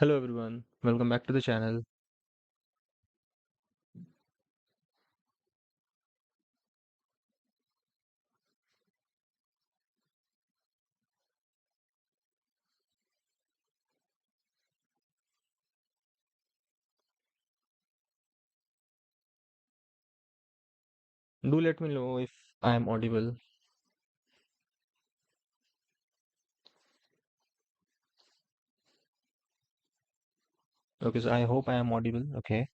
Hello everyone, welcome back to the channel. Do let me know if I am audible. Okay, so I hope I am audible. Okay,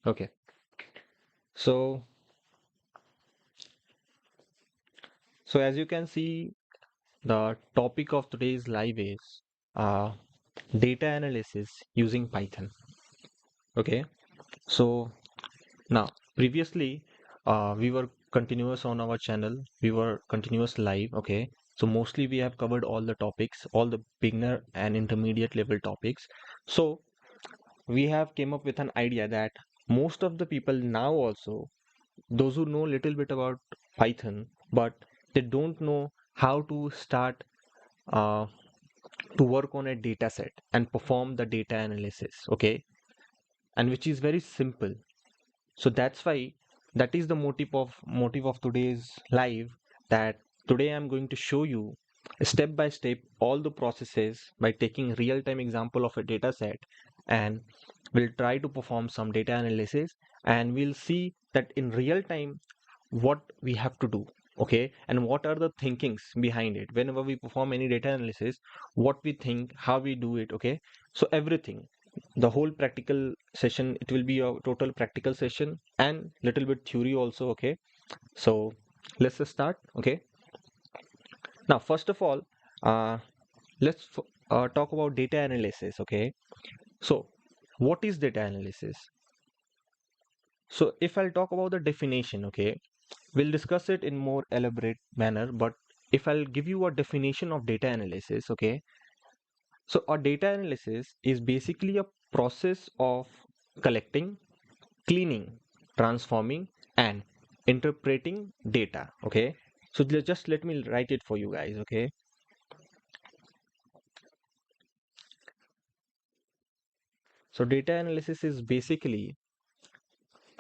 okay. So, so as you can see, the topic of today's live is uh, data analysis using Python. Okay, so now previously we were continuous on our channel. We were continuous live. Okay, so mostly we have covered all the topics, all the beginner and intermediate level topics. So we have came up with an idea that most of the people now also those who know little bit about Python but they don't know how to start uh, to work on a data set and perform the data analysis, okay, and which is very simple. So that's why that is the motive of today's live, that today I'm going to show you step by step all the processes by taking real time example of a data set, and we'll try to perform some data analysis, and we'll see that in real time what we have to do, okay, and what are the thinkings behind it whenever we perform any data analysis, what we think, how we do it, okay. So everything, the whole practical session, it will be a total practical session and little bit theory also, okay. So let's just start, okay. Now first of all, uh, let's talk about data analysis, okay. So what is data analysis? So if I'll talk about the definition, okay, we'll discuss it in more elaborate manner, but if I'll give you a definition of data analysis, okay, so a data analysis is basically a process of collecting, cleaning, transforming, and interpreting data. Okay, so just let me write it for you guys. Okay, so data analysis is basically,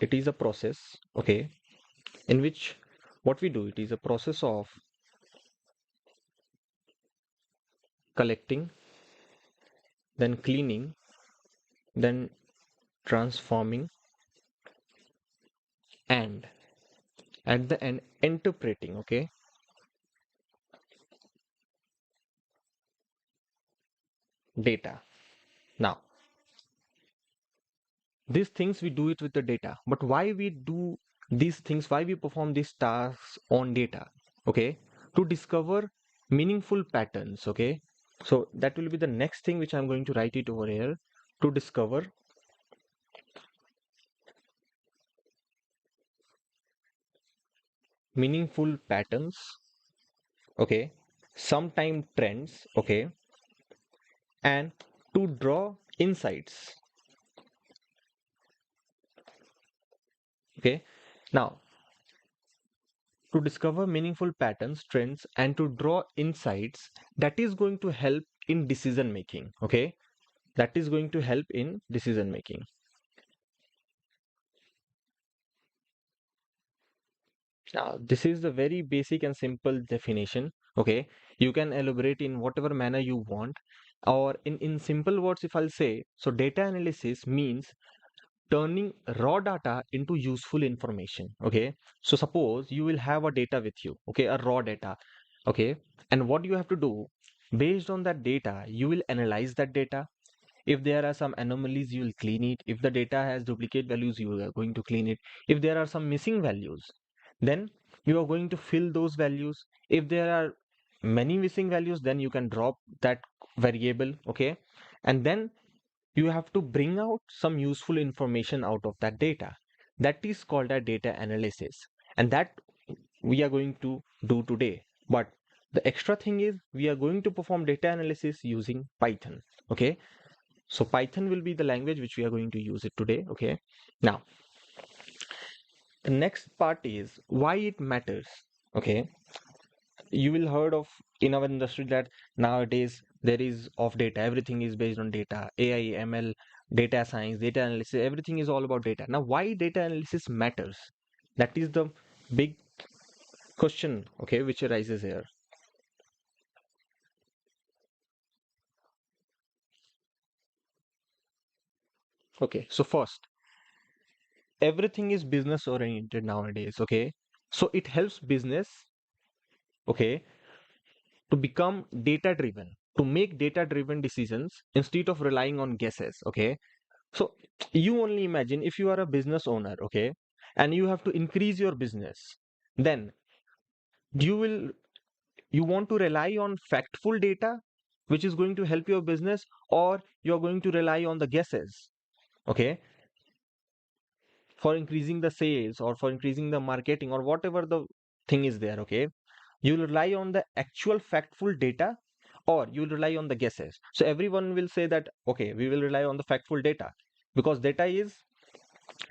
it is a process. Okay, in which what we do, it is a process of collecting, then cleaning, then transforming, and at the end interpreting. Okay, data. Now these things we do it with the data, but why we do these things, why we perform these tasks on data, okay, to discover meaningful patterns, okay. So that will be the next thing which I'm going to write it over here, to discover meaningful patterns, okay, sometime trends, okay, and to draw insights, okay. Now to discover meaningful patterns, trends, and to draw insights that is going to help in decision making, okay, that is going to help in decision making. Now this is the very basic and simple definition, okay. You can elaborate in whatever manner you want, or in simple words if I'll say, so data analysis means turning raw data into useful information, okay. So suppose you will have a data with you, okay, a raw data, okay, and what you have to do, based on that data you will analyze that data. If there are some anomalies, you will clean it. If the data has duplicate values, you are going to clean it. If there are some missing values, then you are going to fill those values. If there are many missing values, then you can drop that variable, okay. And then you have to bring out some useful information out of that data. That is called a data analysis, and that we are going to do today. But The extra thing is we are going to perform data analysis using Python. Okay. So Python will be the language which we are going to use it today. Okay. Now, the next part is why it matters. Okay. You will heard of in our industry that nowadays there is of data, everything is based on data, AI, ML, data science, data analysis, everything is all about data. Now, why data analysis matters? That is the big question, okay, which arises here. Okay, so first, everything is business oriented nowadays, okay? So it helps business, okay, to become data driven, to make data driven decisions instead of relying on guesses, okay? So you only imagine if you are a business owner, okay, and you have to increase your business, then you will you want to rely on factful data which is going to help your business, or you're going to rely on the guesses, okay, for increasing the sales or for increasing the marketing or whatever the thing is there, okay? You'll rely on the actual factful data or you'll rely on the guesses. So everyone will say that, okay, we will rely on the factful data because data is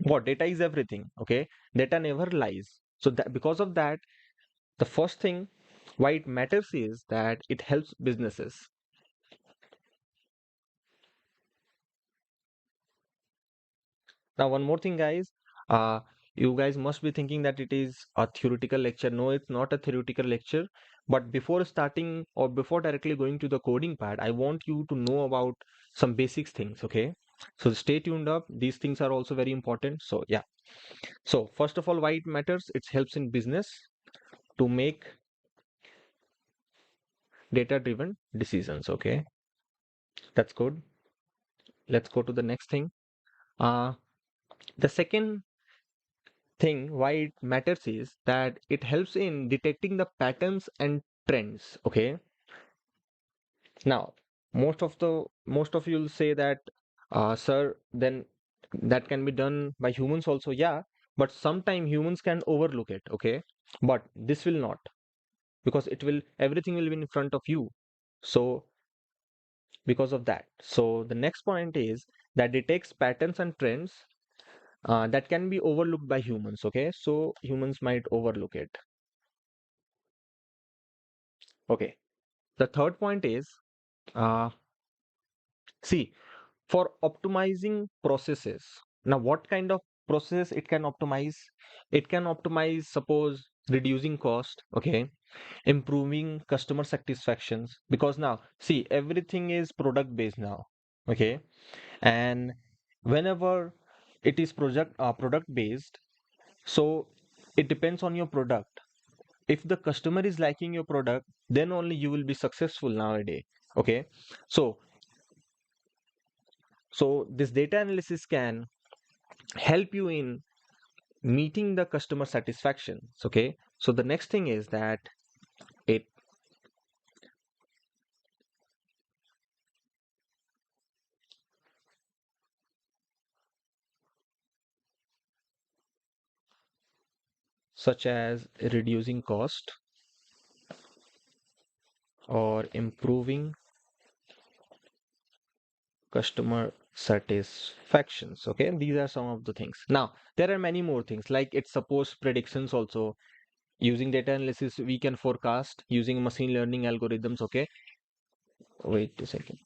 what? Data is everything, okay? Data never lies. So that because of that, the first thing why it matters is that it helps businesses. Now, one more thing, guys. Uh, you guys must be thinking that it is a theoretical lecture. No, it's not a theoretical lecture. But before starting or before directly going to the coding part, I want you to know about some basics things, okay? So stay tuned up. These things are also very important. So yeah. So first of all, why it matters? It helps in business to make data-driven decisions, okay? That's good. Let's go to the next thing. Uh, the second thing why it matters is that it helps in detecting the patterns and trends, okay? Now, most of you will say that, sir, then that can be done by humans also. Yeah, but sometimes humans can overlook it, okay? But this will not, because it will everything will be in front of you. So because of that, so the next point is that detects patterns and trends that can be overlooked by humans, okay? So humans might overlook it. Okay. The third point is, uh, see, for optimizing processes. Now, what kind of process it can optimize? It can optimize, suppose, reducing cost, okay, improving customer satisfactions. Because now, see, everything is product based now, okay, and whenever it is product based, so it depends on your product. If the customer is liking your product, then only you will be successful nowadays, okay? So so this data analysis can help you in meeting the customer satisfaction, okay? So the next thing is that it such as reducing cost or improving customer satisfactions, okay? These are some of the things. Now there are many more things, like it supports predictions also. Using data analysis we can forecast using machine learning algorithms, okay? Wait a second.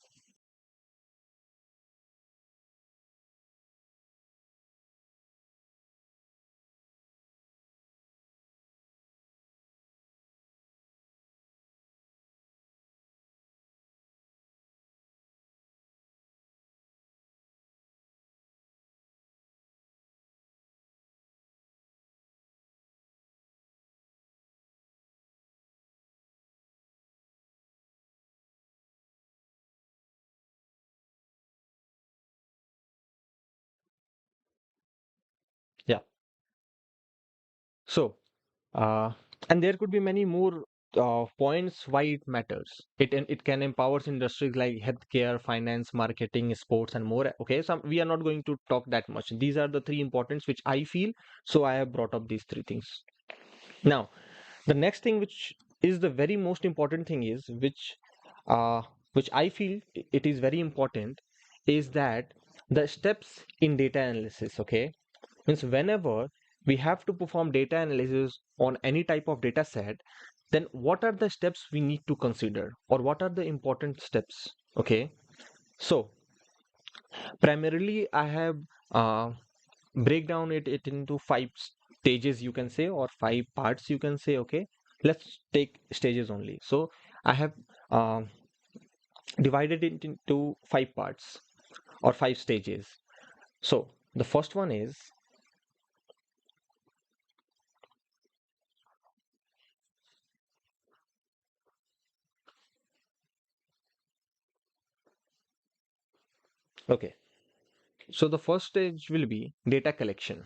Yeah. So uh, and there could be many more points why it matters. It can empowers industries like healthcare, finance, marketing, sports, and more. Okay, so we are not going to talk that much. These are the three importance which I feel. So I have brought up these three things. Now, the next thing which is the very most important thing is uh, which I feel it is very important is that the steps in data analysis, okay, means whenever we have to perform data analysis on any type of data set, then what are the steps we need to consider or what are the important steps? Okay, so primarily I have break down it into five stages, you can say, or five parts, you can say. Okay, let's take stages only. So I have um, divided it into five parts or five stages. So the first one is, okay, so the first stage will be data collection.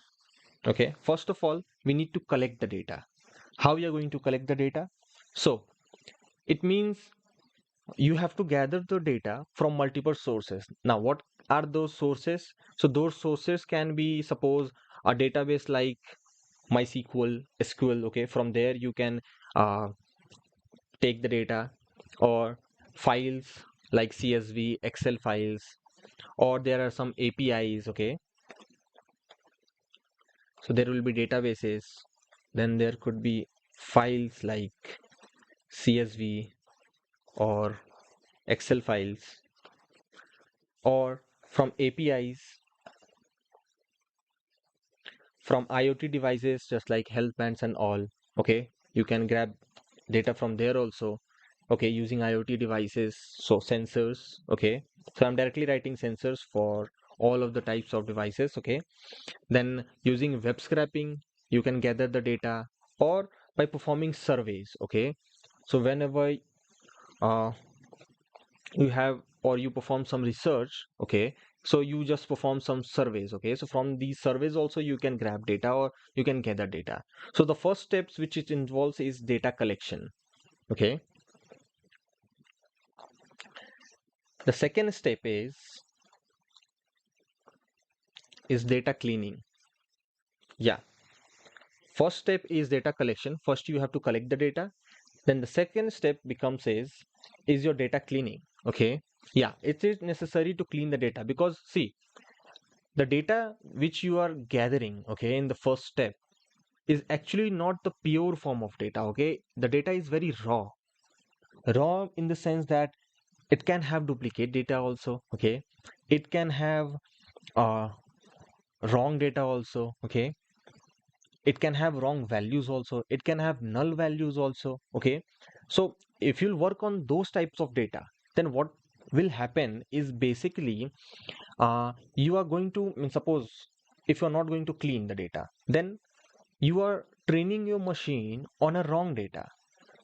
Okay, first of all, we need to collect the data. How we are going to collect the data? So it means you have to gather the data from multiple sources. Now, what are those sources? So those sources can be, suppose, a database like MySQL, SQL. Okay, from there you can uh, take the data, or files like CSV, Excel files, or there are some APIs. Okay, so there will be databases. Then there could be files like CSV or Excel files, or from APIs from IoT devices just like health bands and all. Okay, you can grab data from there also. Okay, using IoT devices, so sensors. Okay, so I'm directly writing sensors for all of the types of devices. Okay, then using web scraping, you can gather the data, or by performing surveys. Okay, so whenever uh, you have or you perform some research, okay, so you just perform some surveys. Okay, so from these surveys also you can grab data or you can gather data. So the first steps which it involves is data collection. Okay, the second step is data cleaning. Yeah, first step is data collection. First you have to collect the data, then the second step becomes is your data cleaning. Okay, yeah, it is necessary to clean the data because see, the data which you are gathering, okay, in the first step is actually not the pure form of data. Okay, the data is very raw in the sense that it can have duplicate data also. Okay, it can have uh, wrong data also. Okay, it can have wrong values also, it can have null values also. Okay, so if you'll work on those types of data, then what will happen is basically you are going to suppose if you're not going to clean the data, then you are training your machine on a wrong data.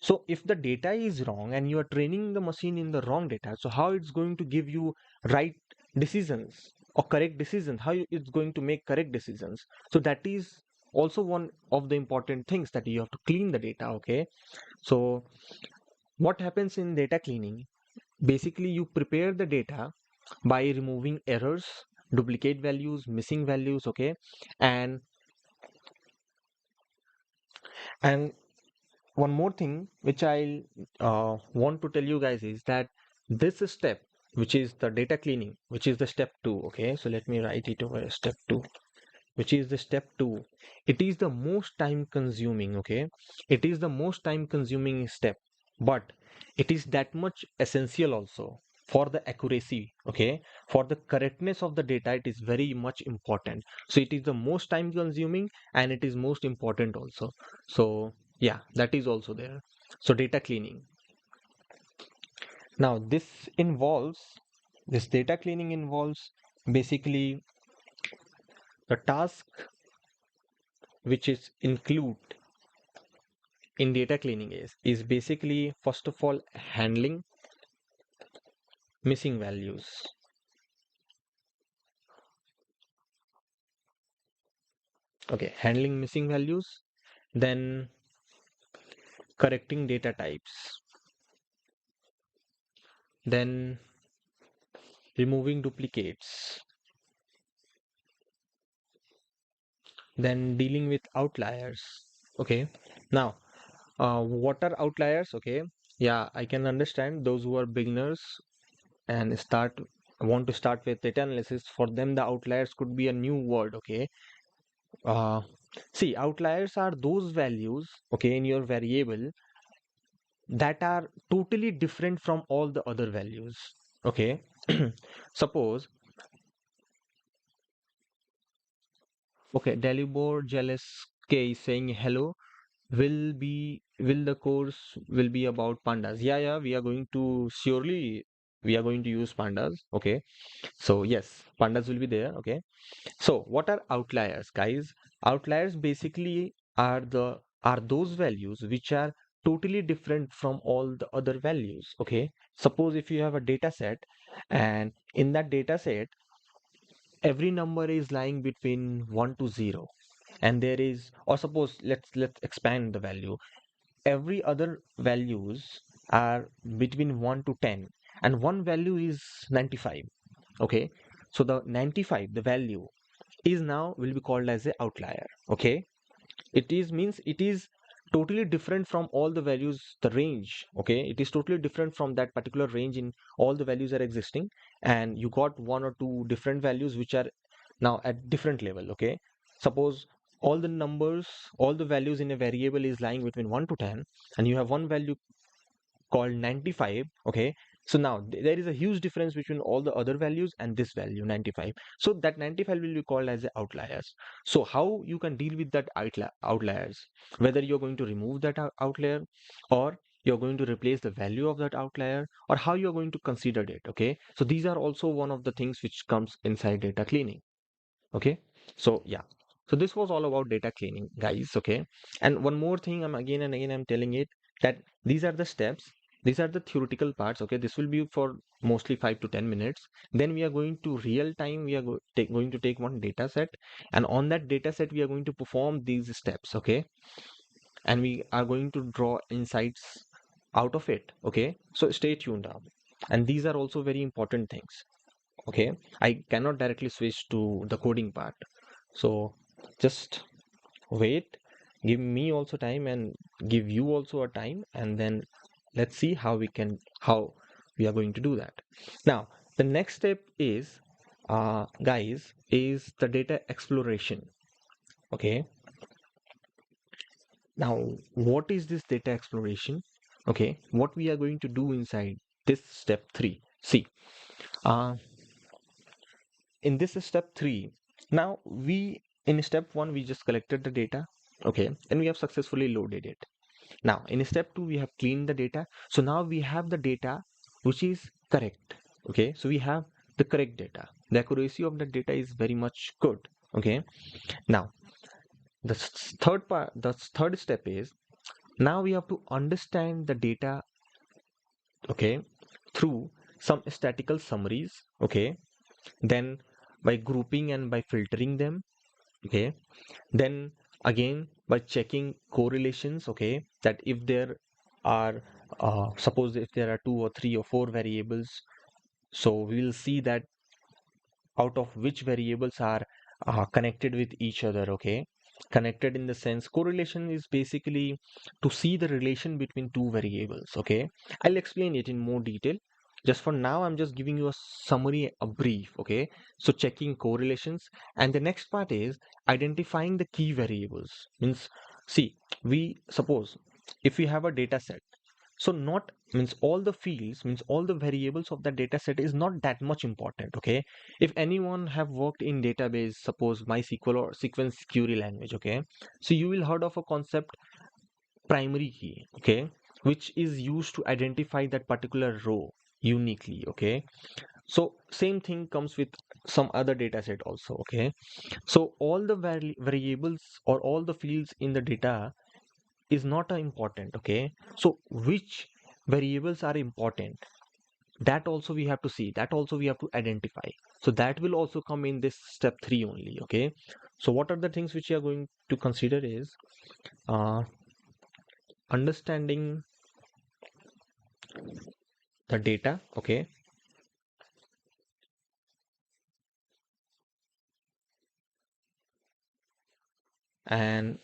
So if the data is wrong and you are training the machine in the wrong data, so how it's going to give you right decisions or correct decisions, how it's going to make correct decisions? So that is also one of the important things, that you have to clean the data. Okay, so what happens in data cleaning? Basically you prepare the data by removing errors, duplicate values, missing values. Okay, and and one more thing which I want to tell you guys is that this step, which is the data cleaning, which is the step 2. Okay, so let me write it over step 2, which is the step 2. It is the most time consuming. Okay, it is the most time consuming step, but it is that much essential also for the accuracy. Okay, for the correctness of the data, it is very much important. So it is the most time consuming and it is most important also. So yeah, that is also there. So data cleaning. Now this data cleaning involves basically the task which is include in data cleaning is basically first of all handling missing values. Okay, handling missing values, then correcting data types, then removing duplicates, then dealing with outliers. Okay, now What are outliers? Okay, yeah, I can understand those who are beginners and start want to start with data analysis. For them, the outliers could be a new word. Okay, uh, see, outliers are those values, okay, in your variable that are totally different from all the other values. Okay, suppose, okay, Dalibor Jealous K is saying hello. Will the course will be about pandas? Yeah, yeah, we are going to surely we are going to use pandas. Okay, so yes, pandas will be there. Okay, so what are outliers, guys? Outliers basically are those values which are totally different from all the other values. Okay, suppose if you have a data set, and in that data set every number is lying between 1 to 0, and there is, or suppose let's expand the value, every other values are between 1 to 10, and one value is 95. Okay, so the 95, the value is now will be called as a outlier. Okay, it is means it is totally different from all the values, the range. Okay, it is totally different from that particular range in all the values are existing, and you got one or two different values which are now at different level. Okay, suppose all the numbers, all the values in a variable is lying between 1 to 10, and you have one value called 95. Okay, so now there is a huge difference between all the other values and this value 95, so that 95 will be called as the outliers. So how you can deal with that outliers, whether you're going to remove that outlier, or you're going to replace the value of that outlier, or how you're going to consider it. Okay, so these are also one of the things which comes inside data cleaning. Okay, so yeah, so this was all about data cleaning, guys. Okay, and one more thing, I'm again and again I'm telling it, that these are the steps, these are the theoretical parts. Okay, this will be for mostly 5 to 10 minutes. Then we are going to real time, we are going to take one data set, and on that data set we are going to perform these steps. Okay, and we are going to draw insights out of it. Okay, so stay tuned up, and these are also very important things. Okay, I cannot directly switch to the coding part, so just wait, give me also time and give you also a time, and then let's see how we are going to do that. Now the next step is, guys, is the data exploration. Okay, now what is this data exploration? Okay, what we are going to do inside this step 3. See, uh, in this step 3, now we in step 1 we just collected the data. Okay, and we have successfully loaded it. Now in step 2 we have cleaned the data, so now we have the data which is correct. Okay, so we have the correct data, the accuracy of the data is very much good. Okay, now the third part, the third step is, now we have to understand the data. Okay, through some statistical summaries. Okay, then by grouping and by filtering them. Okay, then again by checking correlations. Okay, that if there are, suppose if there are two or three or four variables, so we will see that out of which variables are connected with each other. Okay, connected in the sense, correlation is basically to see the relation between two variables. Okay, I'll explain it in more detail. Just for now I'm just giving you a summary, a brief. Okay, so checking correlations, and the next part is identifying the key variables. Means, see, we suppose if we have a data set, so not means all the fields, means all the variables of the data set is not that much important. Okay, if anyone have worked in database, suppose MySQL or sequence query language. Okay, so you will heard of a concept, primary key. Okay, which is used to identify that particular row uniquely. Okay, so same thing comes with some other data set also. Okay, so all the variables or all the fields in the data is not important. Okay, so which variables are important, that also we have to see, that also we have to identify. So that will also come in this step 3 only. Okay, so what are the things which you are going to consider is, uh, understanding the data. Okay, and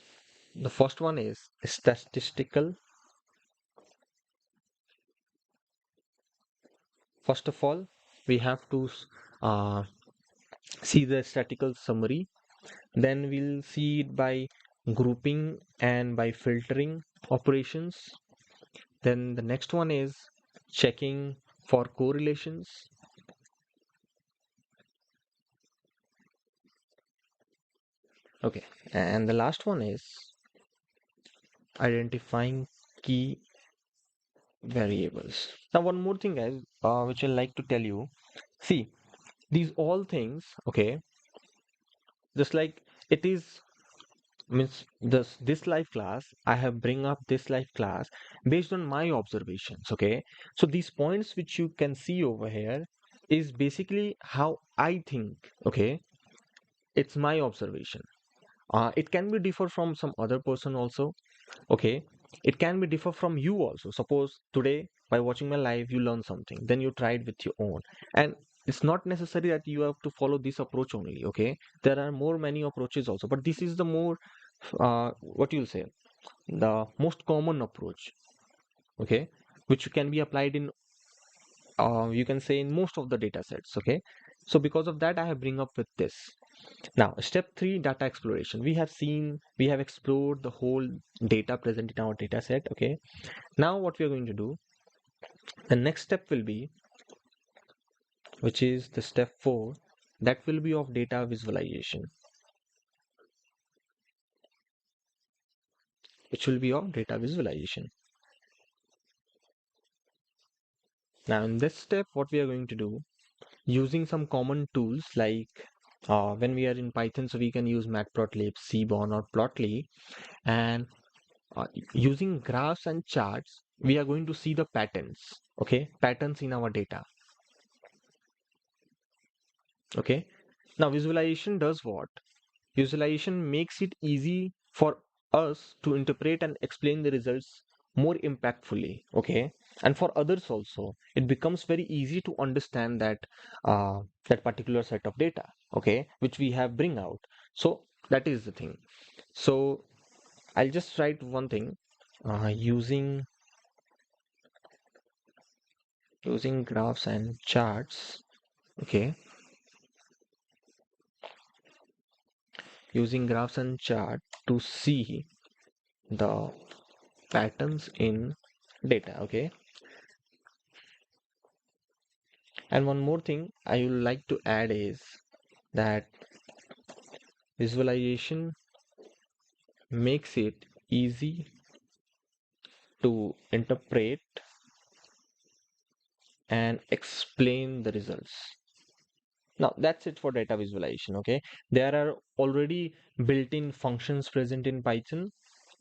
the first one is statistical. First of all, we have to uh, see the statistical summary. Then we'll see it by grouping and by filtering operations. Then the next one is checking for correlations. Okay, and the last one is identifying key variables. Now, one more thing, guys, which I like to tell you. See, these all things, okay, just like it is means this live class, I have bring up this live class based on my observations. Okay, so these points which you can see over here is basically how I think. Okay, it's my observation. It can be differ from some other person also. Okay, it can be differ from you also. Suppose today by watching my live you learn something, then you try it with your own, and it's not necessary that you have to follow this approach only. Okay, there are more many approaches also, but this is the more what you'll say, the most common approach. Okay, which can be applied in you can say in most of the data sets. Okay, so because of that I have bring up with this. Now, step 3, data exploration. We have explored the whole data present in our data set. Okay. Now, what we are going to do, the next step will be, which is the step 4, that will be of data visualization, which will be of data visualization. Now, in this step, what we are going to do, using some common tools like when we are in Python, so we can use matplotlib, seaborn, or plotly, and uh, using graphs and charts, we are going to see the patterns. Okay, patterns in our data. Okay, now visualization does what? Visualization makes it easy for us to interpret and explain the results more impactfully. Okay, and for others also, it becomes very easy to understand that particular set of data. Okay, which we have bring out. So that is the thing. So I'll just write one thing, using graphs and charts. Okay, using graphs and chart to see the patterns in data. Okay, and one more thing I would like to add is that visualization makes it easy to interpret and explain the results. Now that's it for data visualization. Okay, there are already built-in functions present in Python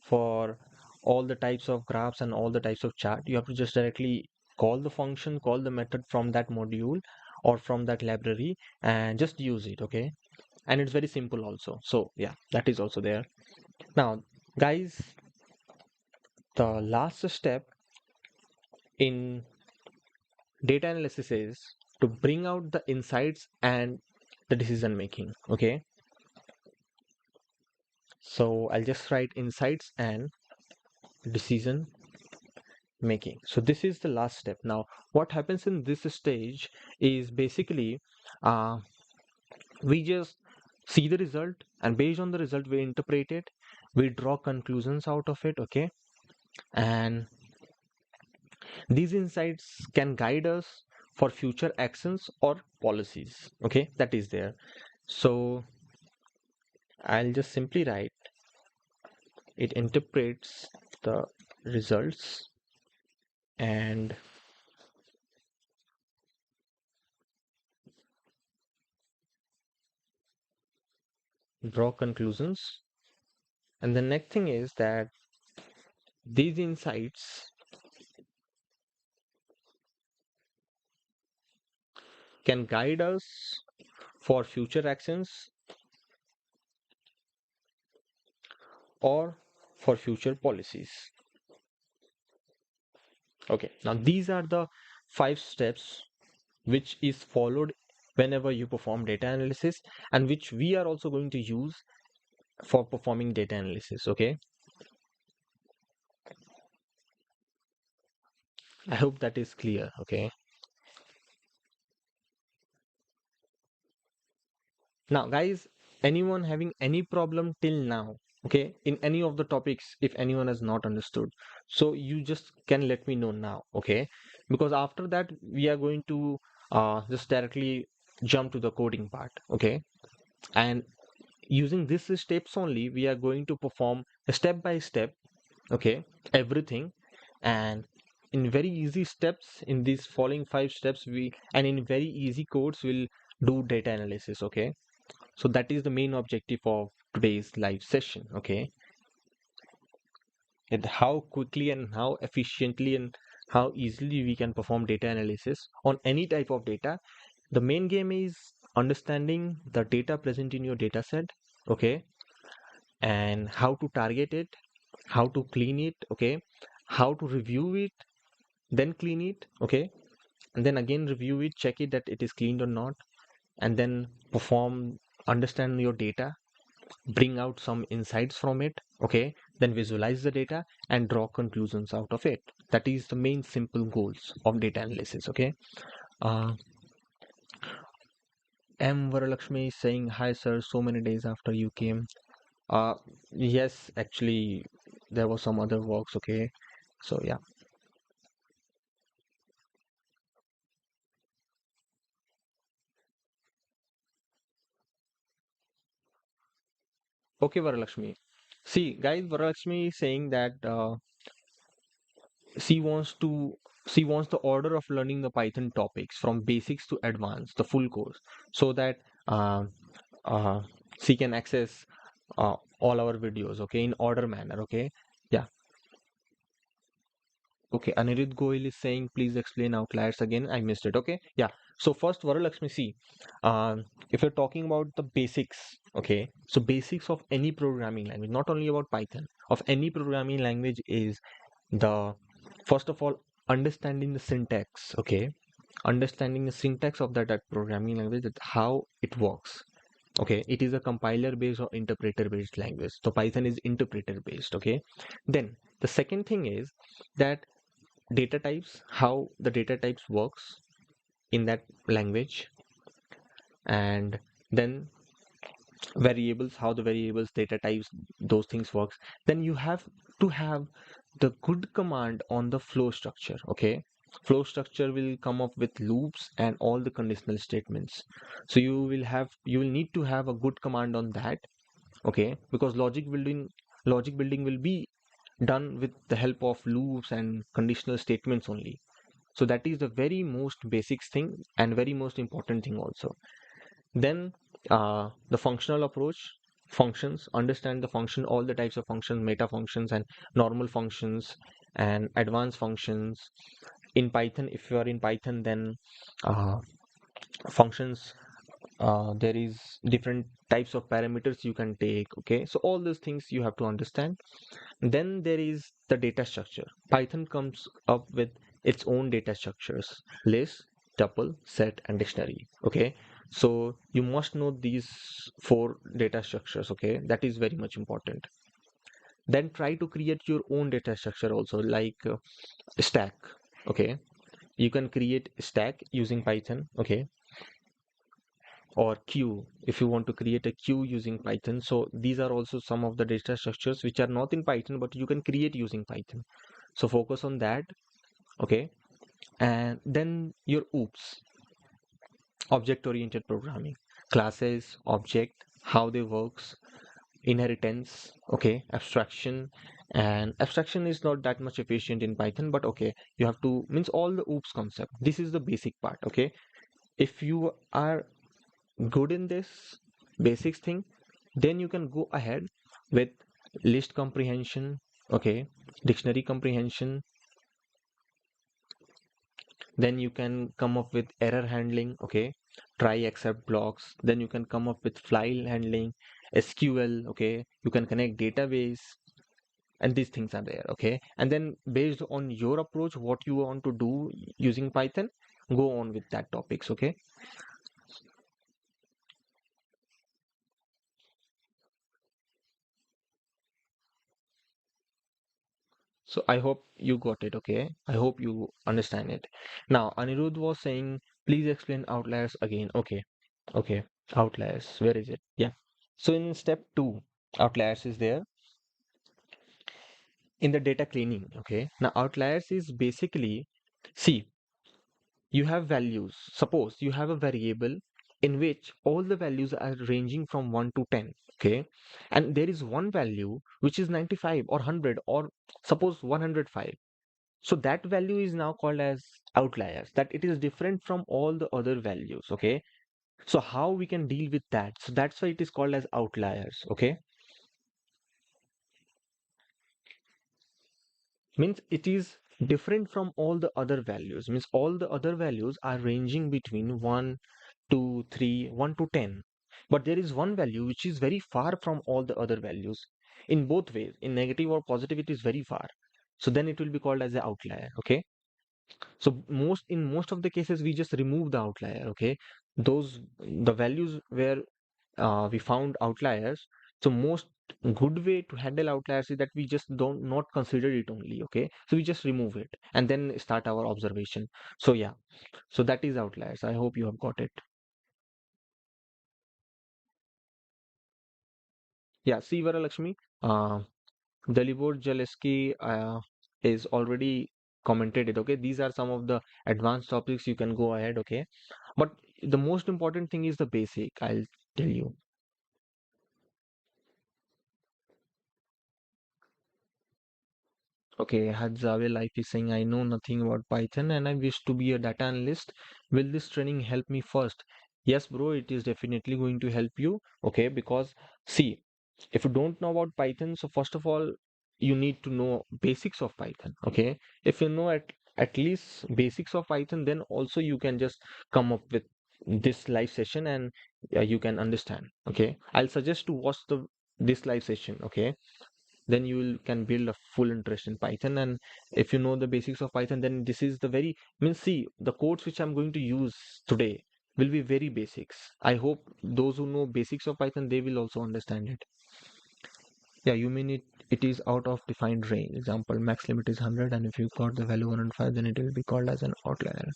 for all the types of graphs and all the types of chart. You have to just directly call the function, call the method from that module or from that library, and just use it. Okay, and it's very simple also. So yeah, that is also there. Now, guys, the last step in data analysis is to bring out the insights and the decision making. Okay, so I'll just write insights and decision making. So this is the last step. Now, what happens in this stage is basically uh, we just see the result, and based on the result we interpret it, we draw conclusions out of it. Okay, and these insights can guide us for future actions or policies. Okay, that is there. So I'll just simply write it interprets the results and draw conclusions. And the next thing is that these insights can guide us for future actions or for future policies. Okay, now these are the 5 steps which is followed whenever you perform data analysis, and which we are also going to use for performing data analysis. Okay, I hope that is clear. Okay, Now, guys, anyone having any problem till now, okay, in any of the topics, if anyone has not understood, so you just can let me know now, okay? Because after that, we are going to just directly jump to the coding part, okay? And using these steps only, we are going to perform step by step, okay, everything. And in very easy steps, in these following 5 steps, we and in very easy codes, we'll do data analysis, okay? So that is the main objective of today's live session, okay? And how quickly and how efficiently and how easily we can perform data analysis on any type of data. The main game is understanding the data present in your data set, okay? And how to target it, how to clean it, okay? How to review it, then clean it, okay? And then again review it, check it that it is cleaned or not, and then perform, understand your data, bring out some insights from it, okay, then visualize the data and draw conclusions out of it. That is the main simple goals of data analysis, okay. uh, M Varalakshmi is saying, hi sir, so many days after you came. uh yes, actually there was some other works, okay. So yeah. Okay, Varalakshmi, see guys, Varalakshmi is saying that she wants to she wants the order of learning the Python topics from basics to advanced, the full course, so that uh, uh, she can access all our videos, okay, in order manner, okay. Yeah. Okay, Anirudh Goyal is saying, please explain outliers again. I missed it. Okay, yeah. So first, Varalakshmi, see, if you're talking about the basics, okay, so basics of any programming language, not only about Python, of any programming language is the first of all understanding the syntax, okay, understanding the syntax of that programming language, that how it works. Okay, it is a compiler based or interpreter based language. So Python is interpreter based. Okay, then the second thing is that data types, how the data types works in that language, and then variables, how the variables, data types, those things works. Then you have to have the good command on the flow structure, okay. Flow structure will come up with loops and all the conditional statements. So you will need to have a good command on that, okay, because logic building will be done with the help of loops and conditional statements only. So that is the very most basic thing and very most important thing also. Then the functional approach, functions, understand the function, all the types of functions, meta functions and normal functions and advanced functions. In Python, if you are in Python, then uh, functions, there is different types of parameters you can take, okay. So all those things you have to understand. Then there is the data structure. Python comes up with its own data structures: list, tuple, set, and dictionary. Okay, so you must know these four data structures. Okay, that is very much important. Then try to create your own data structure also, like stack. Okay, you can create stack using Python. Okay, or queue if you want to create a queue using Python. So these are also some of the data structures which are not in Python, but you can create using Python. So focus on that, okay. And then your OOPS, object oriented programming, classes, object, how they works, inheritance, okay, abstraction. And abstraction is not that much efficient in Python, but okay, you have to means all the OOPS concept. This is the basic part, okay. If you are good in this basics thing, then you can go ahead with list comprehension, okay, dictionary comprehension. Then you can come up with error handling, okay, try except blocks. Then you can come up with file handling, SQL, okay, you can connect database, and these things are there, okay. And then based on your approach, what you want to do using Python, go on with that topics, okay. So I hope you got it, okay? I hope you understand it. Now, Anirudh was saying, please explain outliers again. Okay, okay. Outliers, where is it? Yeah. So in step two, outliers is there in the data cleaning. Okay. Now outliers is basically, see, you have values. Suppose you have a variable in which all the values are ranging from 1 to 10. Okay. And there is one value which is 95 or 100 or suppose 105. So that value is now called as outliers, that it is different from all the other values. Okay. So how we can deal with that? So that's why it is called as outliers. Okay. Means it is different from all the other values, means all the other values are ranging between 1 2 3 1 to 10, but there is one value which is very far from all the other values in both ways, in negative or positive, it is very far. So then it will be called as an outlier. Okay. So most of the cases we just remove the outlier. Okay. Those the values where we found outliers. So most good way to handle outliers is that we just don't not consider it only. Okay. So we just remove it and then start our observation. So yeah, so that is outliers. I hope you have got it. Yeah, see Varalakshmi, uh, Dalibor Jaleski is already commented it. Okay, these are some of the advanced topics, you can go ahead. Okay, but the most important thing is the basic, I'll tell you. Okay, Hadzawe Life is saying, I know nothing about Python and I wish to be a data analyst. Will this training help me first? Yes, bro, it is definitely going to help you. Okay, because see, if you don't know about Python, so first of all, you need to know basics of Python. Okay, if you know at least basics of Python, then also you can just come up with this live session and you can understand. Okay, I'll suggest to watch the this live session. Okay, then you will can build a full interest in Python. And if you know the basics of Python, then this is the very means see the codes which I'm going to use today will be very basics. I hope those who know basics of Python, they will also understand it. Yeah, you mean it is out of defined range. Example, max limit is 100 and if you got the value 105, then it will be called as an outlier.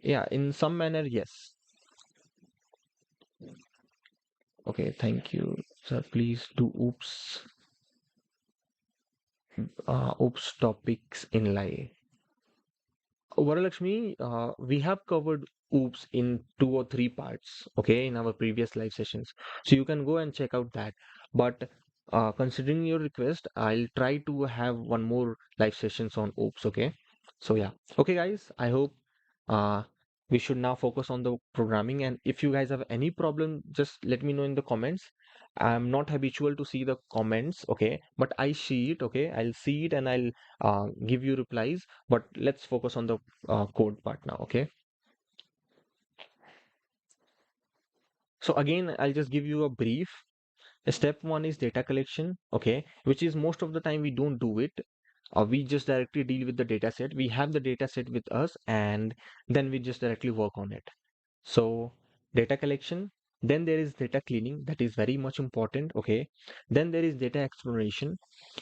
Yeah, in some manner, yes. Okay, thank you, sir. Please do oops topics in live. Varalakshmi, we have covered OOPS in 2 or 3 parts, okay, in our previous live sessions. So you can go and check out that. But considering your request, I'll try to have one more live sessions on OOPS, okay? So yeah. Okay, guys, I hope uh, we should now focus on the programming. And if you guys have any problem, just let me know in the comments. I'm not habitual to see the comments, okay, but I see it, okay. I'll see it and I'll give you replies, but let's focus on the code part now. Okay, so again I'll just give you a brief. Step one is data collection, okay, which is most of the time we don't do it. We just directly deal with the data set. We have the data set with us and then we just directly work on it. So data collection, then there is data cleaning, that is very much important. Okay, then there is data exploration,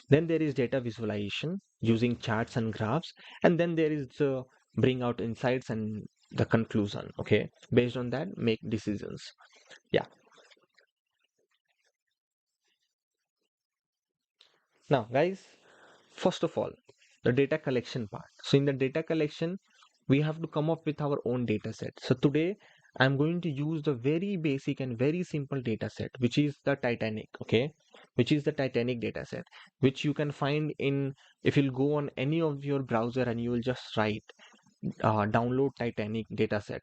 then there is data visualization using charts and graphs, and then there is the bring out insights and the conclusion. Okay, based on that, make decisions. Yeah. Now, guys, first of all, the data collection part. So, in the data collection, we have to come up with our own data set. So, today I'm going to use the very basic and very simple data set, which is the Titanic. Okay, which is the Titanic data set, which you can find in if you'll go on any of your browser and you will just write download Titanic dataset.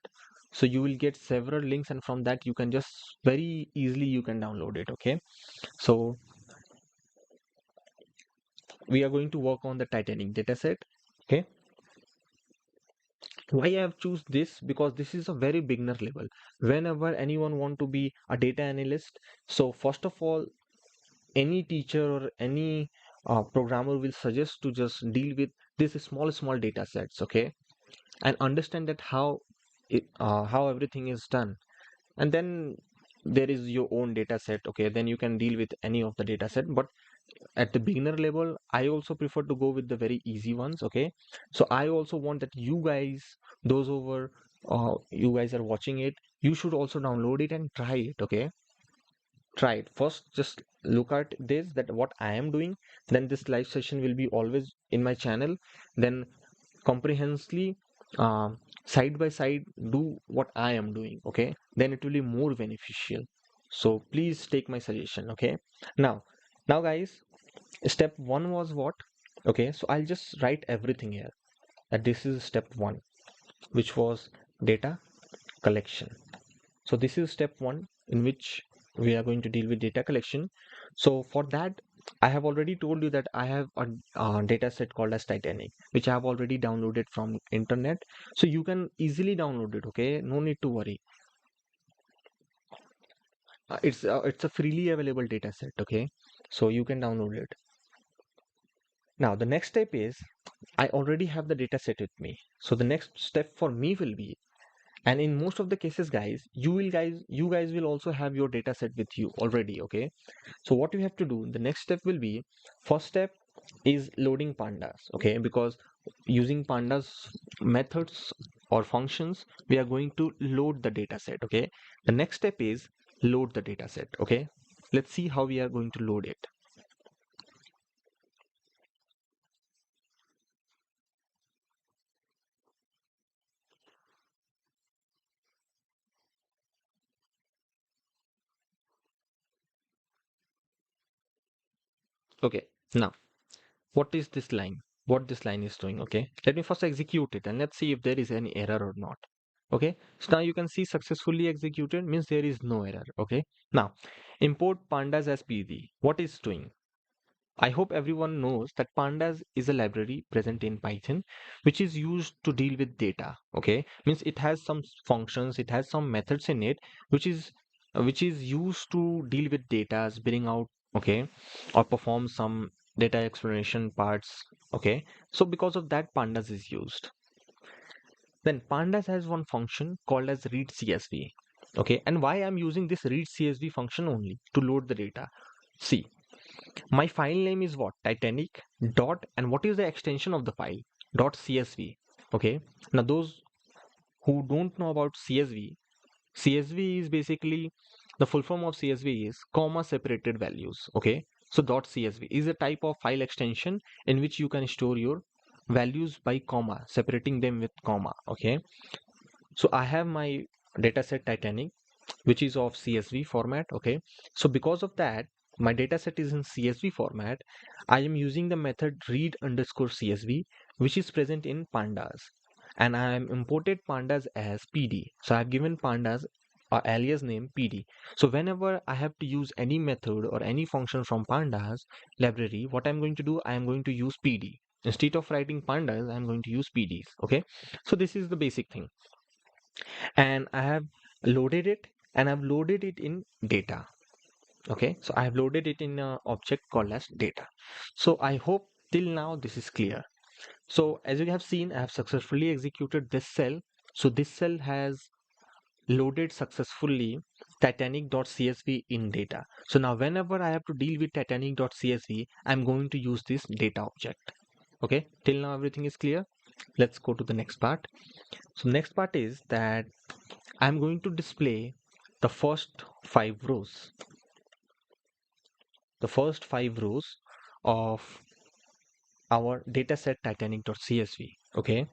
So you will get several links, and from that you can just very easily you can download it. Okay, so we are going to work on the Titanic dataset. Okay, why I have choose this? Because this is a very beginner level. Whenever anyone want to be a data analyst, so first of all, any teacher or any programmer will suggest to just deal with these small data sets. Okay, and understand that how everything is done, and then there is your own data set. Okay, then you can deal with any of the data set, but at the beginner level I also prefer to go with the very easy ones. Okay, so I also want that you guys, those over you guys are watching it, you should also download it and try it. Okay, try it first. Just look at this, that what I am doing, then this live session will be always in my channel. Then comprehensively, side by side, do what I am doing. Okay, then it will be more beneficial. So please take my suggestion. Okay, now guys, step one was what? Okay, so I'll just write everything here, that this is step one, which was data collection. So this is step one in which we are going to deal with data collection. So for that, I have already told you that I have a data set called as Titanic, which I have already downloaded from internet. So you can easily download it. Okay, no need to worry. It's a freely available data set. Okay, so you can download it. Now the next step is, I already have the data set with me. So the next step for me will be, and in most of the cases guys, you guys will also have your data set with you already. Okay, so what you have to do, the next step will be, first step is loading pandas. Okay, because using pandas methods or functions, we are going to load the data set. Okay, the next step is load the data set. Okay, let's see how we are going to load it. Okay, now what is this line, what this line is doing? Okay, let me first execute it and let's see if there is any error or not. Okay, so now you can see successfully executed means there is no error. Okay, now import pandas as pd. What is doing? I hope everyone knows that pandas is a library present in Python which is used to deal with data. Okay, means it has some functions, it has some methods in it which is used to deal with data, bring out, okay, or perform some data explanation parts. Okay, so because of that pandas is used. Then pandas has one function called as read CSV. Okay, and why I'm using this read CSV function only to load the data? See, my file name is what? Titanic dot, and what is the extension of the file? Dot CSV. Okay. Now those who don't know about CSV, CSV is basically, the full form of CSV is comma separated values. Okay. So dot CSV is a type of file extension in which you can store your values by comma, separating them with comma. Okay. So I have my dataset Titanic, which is of CSV format. Okay, so because of that, my dataset is in CSV format. I am using the method read underscore CSV, which is present in pandas, and I am imported pandas as PD. So I have given pandas a alias name PD. So whenever I have to use any method or any function from pandas library, what I'm going to do, I am going to use PD. Instead of writing pandas, I'm going to use PDs. Okay, so this is the basic thing, and I have loaded it, and I've loaded it in data. Okay, so I have loaded it in an object called as data. So I hope till now this is clear. So as you have seen, I have successfully executed this cell. So this cell has loaded successfully Titanic.csv in data. So now whenever I have to deal with Titanic.csv, I'm going to use this data object. Okay, till now everything is clear. Let's go to the next part. So next part is that I'm going to display the first five rows, the first five rows of our dataset Titanic.csv. Okay,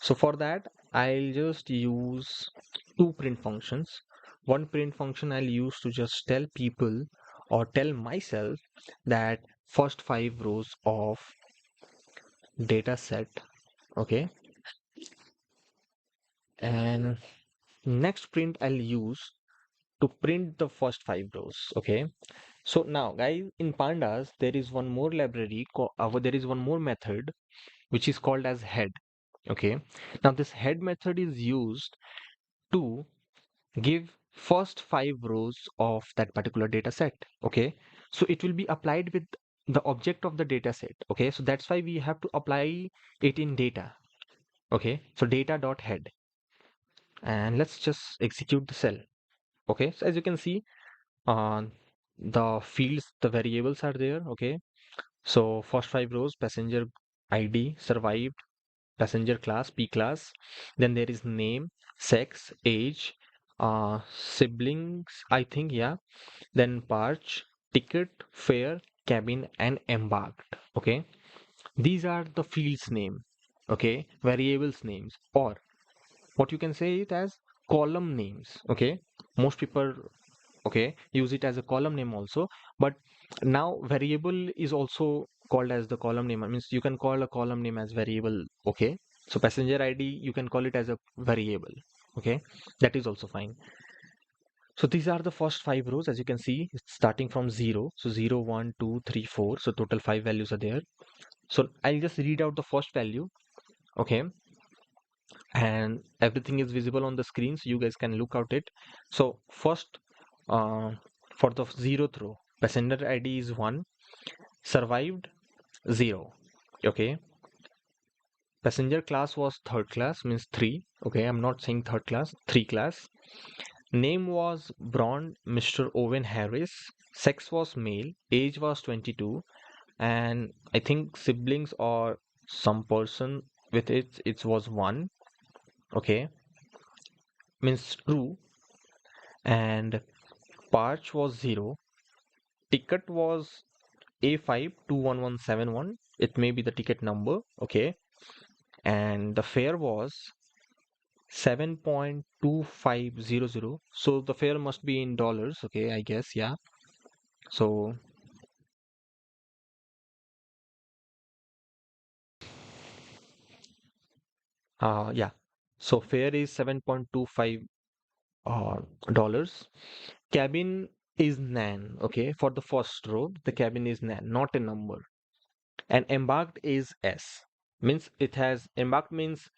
so for that, I'll just use two print functions. One print function I'll use to just tell people or tell myself that first five rows of dataset. Okay, and next print I'll use to print the first five rows. Okay, so now guys, in pandas there is one more library, there is one more method which is called as head. Okay, now this head method is used to give first five rows of that particular data set. Okay, so it will be applied with the object of the data set. Okay, so that's why we have to apply it in data. Okay, so data dot head, and let's just execute the cell. Okay, so as you can see, uh, the fields, the variables are there. Okay, so first five rows: passenger ID, survived, passenger class, P class, then there is name, sex, age, siblings, I think, yeah. Then parch, ticket, fare, cabin, and embarked. Okay, these are the fields name. Okay, variables names, or what you can say it as column names. Okay, most people okay use it as a column name also, but now variable is also called as the column name. I means you can call a column name as variable. Okay, so passenger id you can call it as a variable. Okay, that is also fine. So these are the first five rows. As you can see, it's starting from 0. So 0, 1, 2, 3, 4. So total 5 values are there. So I'll just read out the first value. Okay, and everything is visible on the screen, so you guys can look out it. So first, uh, for the zeroth row, passenger ID is 1, survived 0. Okay, passenger class was third class, means 3. Okay, I'm not saying third class, 3 class. Name was Braun Mr. Owen Harris. Sex was male. Age was 22. And I think siblings or some person with it was 1. Okay, means true. And Parch was 0. Ticket was A521171. It may be the ticket number. Okay. And the fare was 7.2500. So the fare must be in dollars. Okay, I guess. Yeah. So, yeah. So fare is 7.25 uh, dollars. Cabin is nan. Okay. For the first row, the cabin is nan, not a number. And embarked is S. Means it has embarked means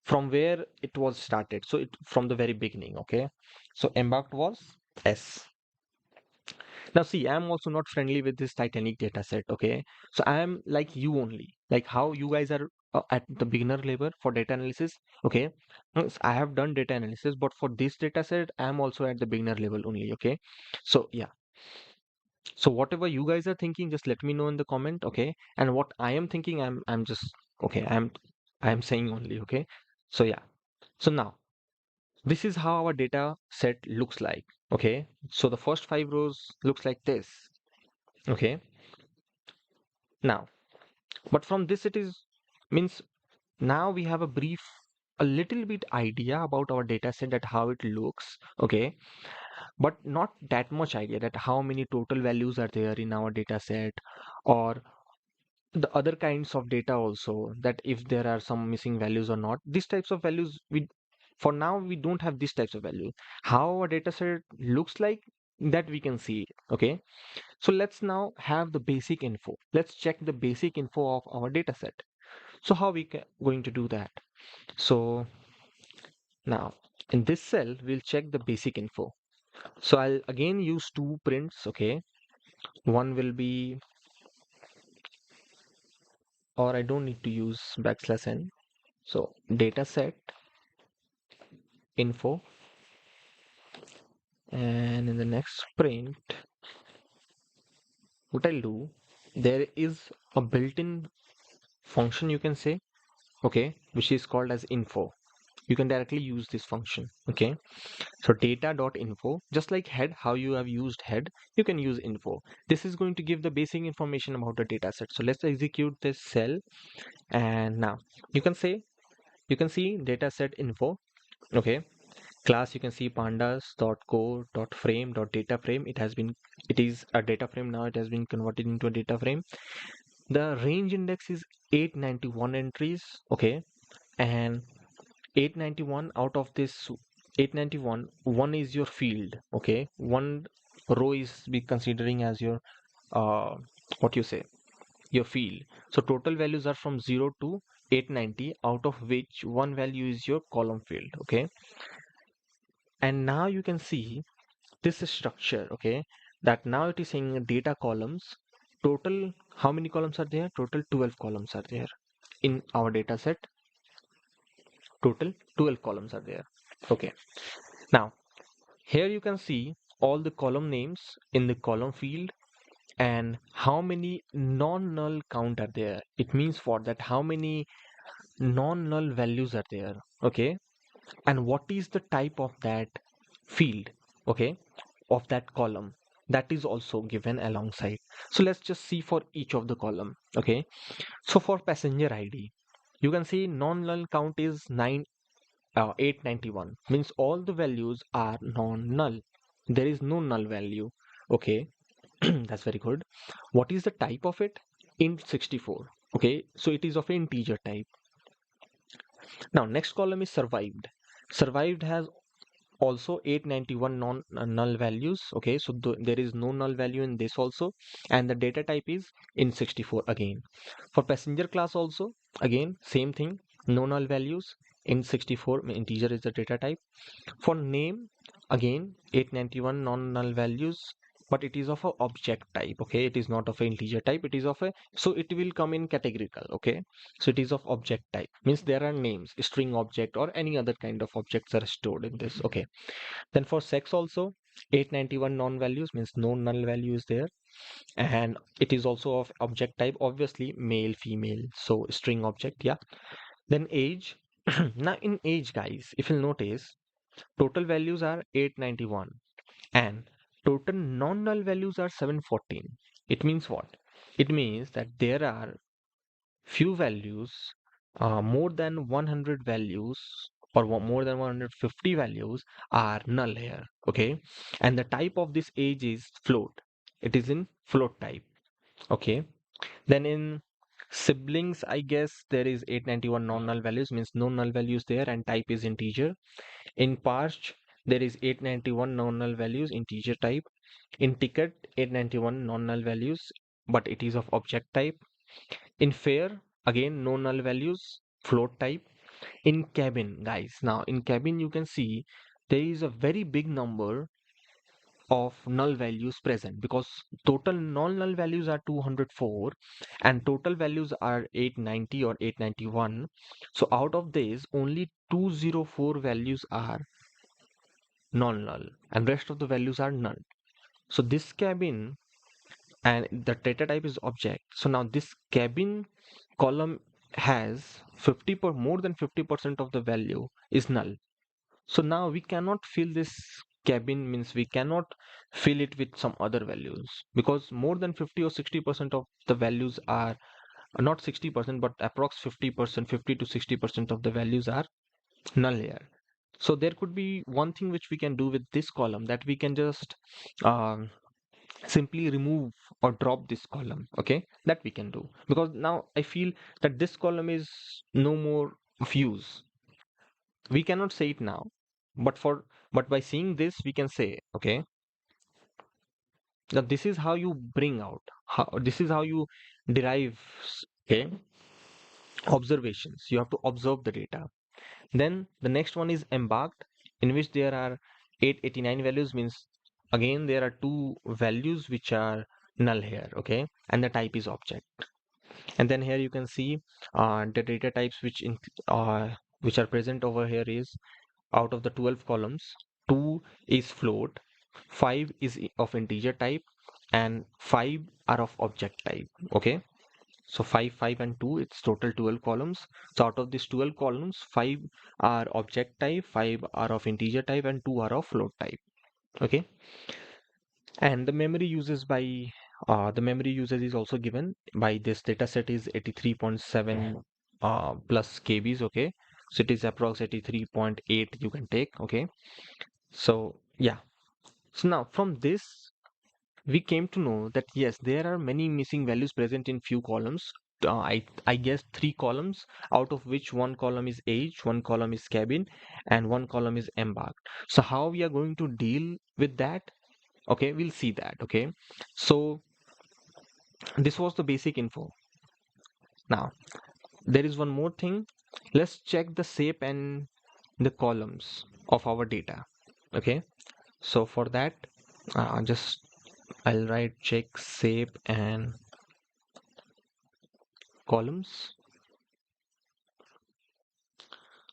from where it was started. So it from the very beginning. Okay. So embarked was S. Now see, I'm also not friendly with this Titanic data set. Okay. So I am like you only, like how you guys are at the beginner level for data analysis. Okay. I have done data analysis, but for this data set, I'm also at the beginner level only. Okay. So yeah. So whatever you guys are thinking, just let me know in the comment. Okay. And what I am thinking, I'm just okay. I'm saying only. Okay. So yeah. So now this is how our data set looks like. Okay, so the first 5 rows looks like this. Okay, now but from this it is means now we have a brief a little bit idea about our data set, that how it looks. Okay, but not that much idea that how many total values are there in our data set, or the other kinds of data also, that if there are some missing values or not. These types of values we for now we don't have these types of values. How our data set looks like, that we can see. Okay, so let's now have the basic info. Let's check the basic info of our data set. So how we going to do that? So now in this cell we'll check the basic info. So I'll again use two prints. Okay, one will be, or I don't need to use \n. So data set info, and in the next print what I'll do, there is a built-in function you can say. Okay, which is called as info. You can directly use this function. Okay, so data.info, just like head, how you have used head, you can use info. This is going to give the basic information about the data set. So let's execute this cell, and now you can say, you can see data set info. Okay, class, you can see pandas.co.frame.data frame. It is a data frame now. It has been converted into a data frame. The range index is 891 entries. Okay, and 891 out of this 891, one is your field. Okay, one row is be considering as your uh what you say, your field. So total values are from 0 to 890, out of which one value is your column field. Okay, and now you can see this structure. Okay, that now it is saying data columns. Total, how many columns are there? Total 12 columns are there in our data set. Total 12 columns are there. Okay, now here you can see all the column names in the column field, and how many non-null count are there. It means for that how many non-null values are there. Okay, and what is the type of that field, okay, of that column, that is also given alongside. So let's just see for each of the column. Okay, so for passenger ID, you can see non-null count is 891, means all the values are non-null, there is no null value. Okay, that's very good. What is the type of it? Int 64. Okay, so it is of an integer type. Now next column is survived. Survived has also 891 non null values. Okay, so there is no null value in this also, and the data type is int64 again. For passenger class also, again same thing, no null values, int64 integer is the data type. For name, again 891 non-null values, but it is of a object type. Okay, it is not of an integer type, it is of a, so it will come in categorical. Okay, so it is of object type, means there are names, string object or any other kind of objects are stored in this. Okay, then for sex also 891 non-values, means no null value is there, and it is also of object type, obviously male female, so string object. Yeah, then age. Now in age, guys, if you'll notice, total values are 891 and total non-null values are 714. It means what? It means that there are few values, more than 100 values or more than 150 values are null here. Okay, and the type of this age is float. It is in float type. Okay, then in siblings, I guess there is 891 non-null values, means no null values there, and type is integer. In parch, there is 891 non-null values, integer type. In ticket, 891 non-null values, but it is of object type. In fare, again no null values, float type. In cabin, guys, now in cabin you can see there is a very big number of null values present, because total non-null values are 204 and total values are 890 or 891. So out of this, only 204 values are non-null and rest of the values are null. So this cabin, and the data type is object, so now this cabin column has 50 per more than 50% of the value is null. So now we cannot fill this cabin, means we cannot fill it with some other values, because more than 50 or 60% of the values are not 60%, but approx 50%, 50 to 60% of the values are null here. So there could be one thing which we can do with this column, that we can just um, simply remove or drop this column. Okay, that we can do, because now I feel that this column is no more of use. We cannot say it now, but for but by seeing this we can say, okay, that this is how you bring out, how this is how you derive, okay, observations. You have to observe the data. Then the next one is embarked, in which there are 889 values, means again there are two values which are null here. Okay, and the type is object. And then here you can see the data types which are present over here is, out of the 12 columns, 2 is float, 5 is of integer type, and 5 are of object type. Okay, so 5, 5 and 2, it's total 12 columns. So out of these 12 columns, 5 are object type, 5 are of integer type, and 2 are of float type. Okay, and the memory uses by the memory usage is also given by this data set is 83.7 plus kbs. Okay, so it is approximately 83.8 you can take. Okay, so yeah, so now from this we came to know that yes, there are many missing values present in few columns. I guess three columns, out of which one column is age, one column is cabin, and one column is embarked. So how we are going to deal with that? Okay, we'll see that. Okay, so this was the basic info. Now there is one more thing. Let's check the shape and the columns of our data. Okay, so for that, just I'll write check shape and columns.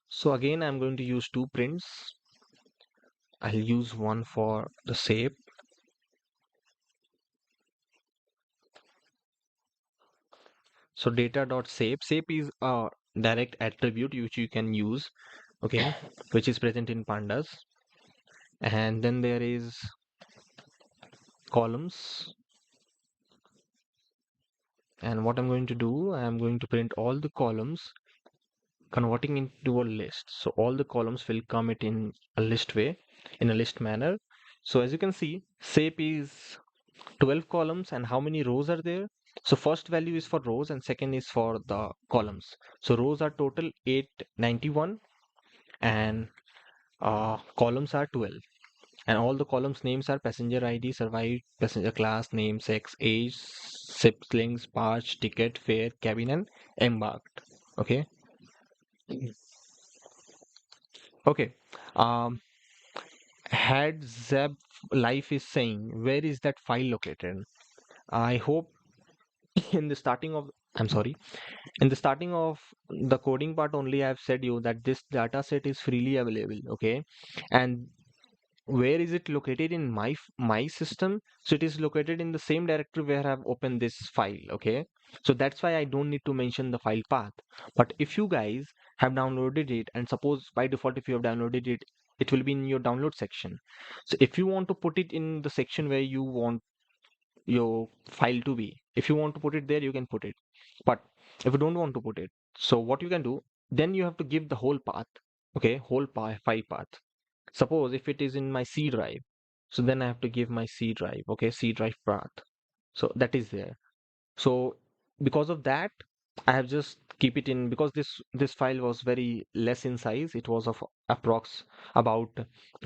So again, I'm going to use two prints. I'll use one for the shape. So data.shape. Shape is a direct attribute which you can use, okay, which is present in pandas. and then there is columns. And what I'm going to do, I'm going to print all the columns converting into a list. So all the columns will come it in a list way, in a list manner. So as you can see, shape is 12 columns, and how many rows are there? So first value is for rows and second is for the columns. So rows are total 891 and columns are 12. And all the columns names are passenger ID, survived, passenger class, name, sex, age, siblings, parts, ticket, fare, cabin, and embarked. Okay. Okay. Um, had Zeb Life is saying, where is that file located? I hope in the starting of, I'm sorry, in the starting of the coding part only, I've said you that this data set is freely available. Okay. And where is it located in my system? So it is located in the same directory where I've opened this file. Okay, so that's why I don't need to mention the file path. But if you guys have downloaded it, and suppose by default if you have downloaded it, it will be in your download section. So if you want to put it in the section where you want your file to be, if you want to put it there, you can put it. But if you don't want to put it, so what you can do, then you have to give the whole path. Okay, whole file path. Suppose if it is in my C drive, so then I have to give my C drive, okay, C drive path. So that is there. So because of that, I have just keep it in, because this file was very less in size. It was of approx about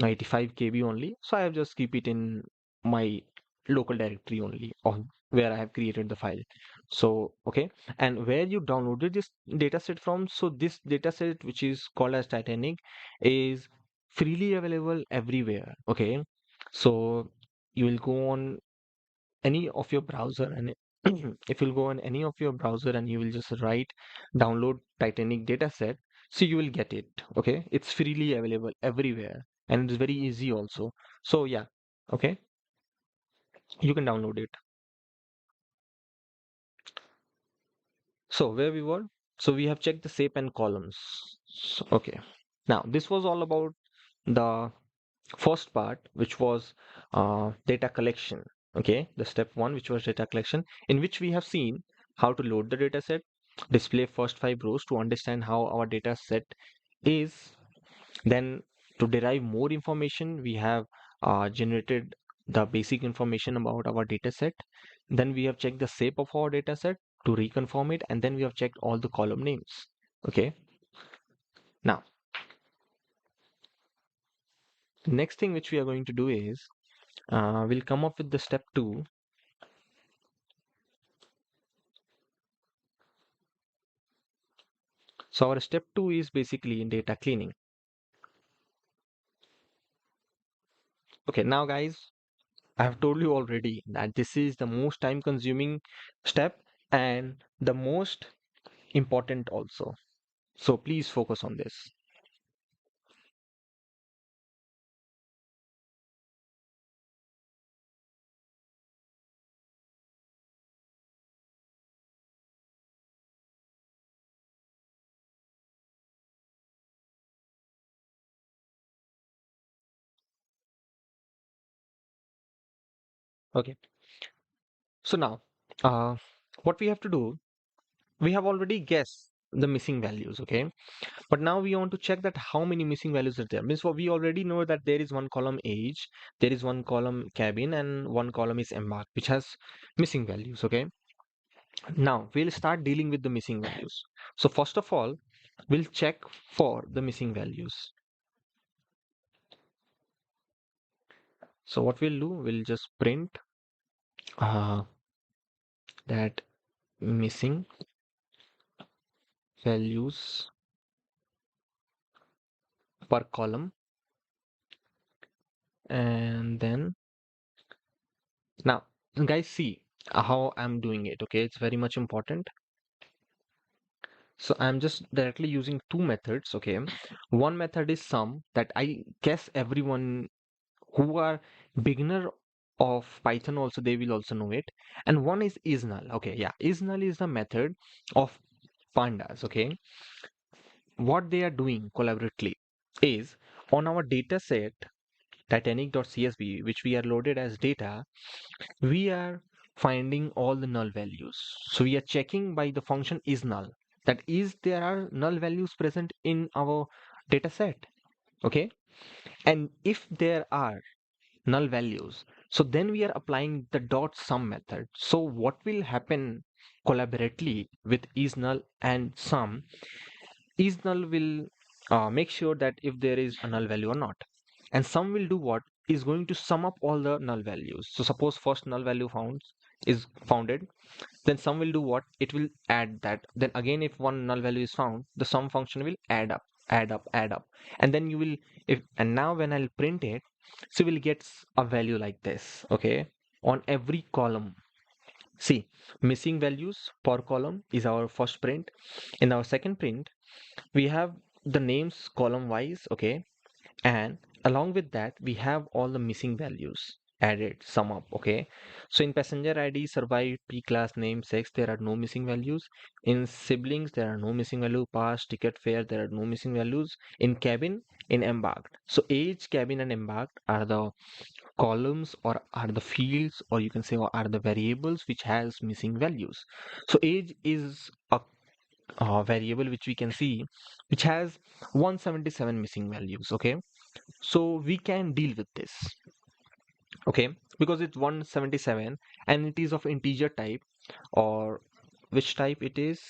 85 KB only. So I have just keep it in my local directory only on where I have created the file. So okay, and where you downloaded this dataset from. So this dataset, which is called as Titanic, is freely available everywhere. Okay, so you will go on any of your browser, and if you'll go on any of your browser and you will just write download Titanic dataset, so you will get it. Okay, it's freely available everywhere and it's very easy also. So yeah, okay, you can download it. So where we were, so we have checked the shape and columns. So, okay, now this was all about the first part, which was data collection. Okay, the step one, which was data collection, in which we have seen how to load the data set, display first five rows to understand how our data set is. Then to derive more information, we have generated the basic information about our data set. Then we have checked the shape of our data set to reconfirm it, and then we have checked all the column names. Okay, now the next thing which we are going to do is we'll come up with the step two. So our step two is basically in data cleaning. Okay, now guys, I have told you already that this is the most time consuming step and the most important also. So please focus on this. Okay, so now what we have to do, we have already guessed the missing values. Okay, but now we want to check that how many missing values are there. Means what we already know that there is one column age, there is one column cabin, and one column is embark, which has missing values. Okay, now we'll start dealing with the missing values. So first of all, we'll check for the missing values. So what we'll do, we'll just print uh, that missing values per column, and then now guys see how I'm doing it. Okay, it's very much important. So I'm just directly using two methods. Okay, one method is sum, that I guess everyone who are beginner of Python also, they will also know it. And one is null. Okay, yeah, is null is the method of pandas. Okay, what they are doing collaboratively is on our data set, titanic.csv, which we are loaded as data, we are finding all the null values. So we are checking by the function is null. That is, there are null values present in our data set. Okay. And if there are null values, so then we are applying the dot sum method. So what will happen collaboratively with is null and sum is null will make sure that if there is a null value or not, and sum will do what is going to sum up all the null values. So suppose first null value found is founded, then sum will do what, it will add that. Then again, if one null value is found, the sum function will add up, add up, add up, and then you will, if and now when I'll print it, so we'll get a value like this. Okay, on every column. See, missing values per column is our first print. In our second print, we have the names column wise. Okay, and along with that we have all the missing values added, sum up. Okay, so in passenger id, survived, p class, name, sex, there are no missing values. In siblings there are no missing value. Pass, ticket, fare, there are no missing values. In cabin, in embarked, so age, cabin and embarked are the columns or are the fields, or you can say or are the variables which has missing values. So age is a variable which we can see which has 177 missing values. Okay, so we can deal with this. Okay, because it's 177 and it is of integer type, or which type it is,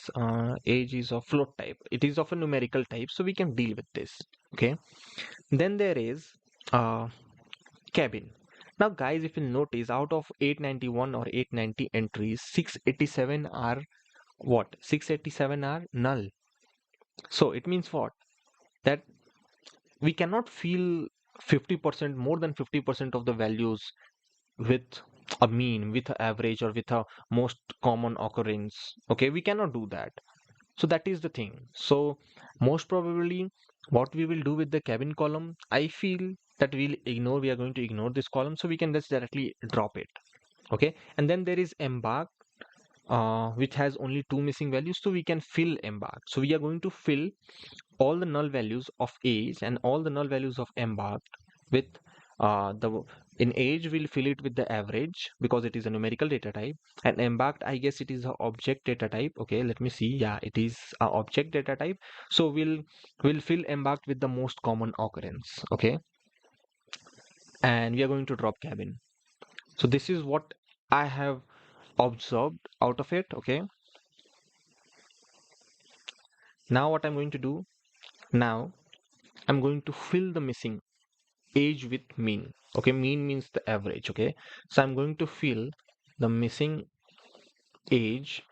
age is of float type, it is of a numerical type, so we can deal with this. Okay, then there is uh, cabin. Now guys, if you notice, out of 891 or 890 entries, 687 are what, 687 are null. So it means what, that we cannot fill 50%, more than 50% of the values with a mean, with an average, or with a most common occurrence. Okay, we cannot do that. So that is the thing. So most probably what we will do with the cabin column, I feel that we are going to ignore this column, so we can just directly drop it. Okay, and then there is embark, which has only two missing values, so we can fill embark. So we are going to fill all the null values of age and all the null values of embarked with the in age we'll fill it with the average because it is a numerical data type, and embarked, I guess it is a object data type. Okay, let me see. Yeah, it is a object data type, so we'll fill embarked with the most common occurrence. Okay, and we are going to drop cabin. So this is what I have observed out of it. Okay, now what I'm going to do, now I'm going to fill the missing age with mean. Okay, mean means the average. Okay, so I'm going to fill the missing age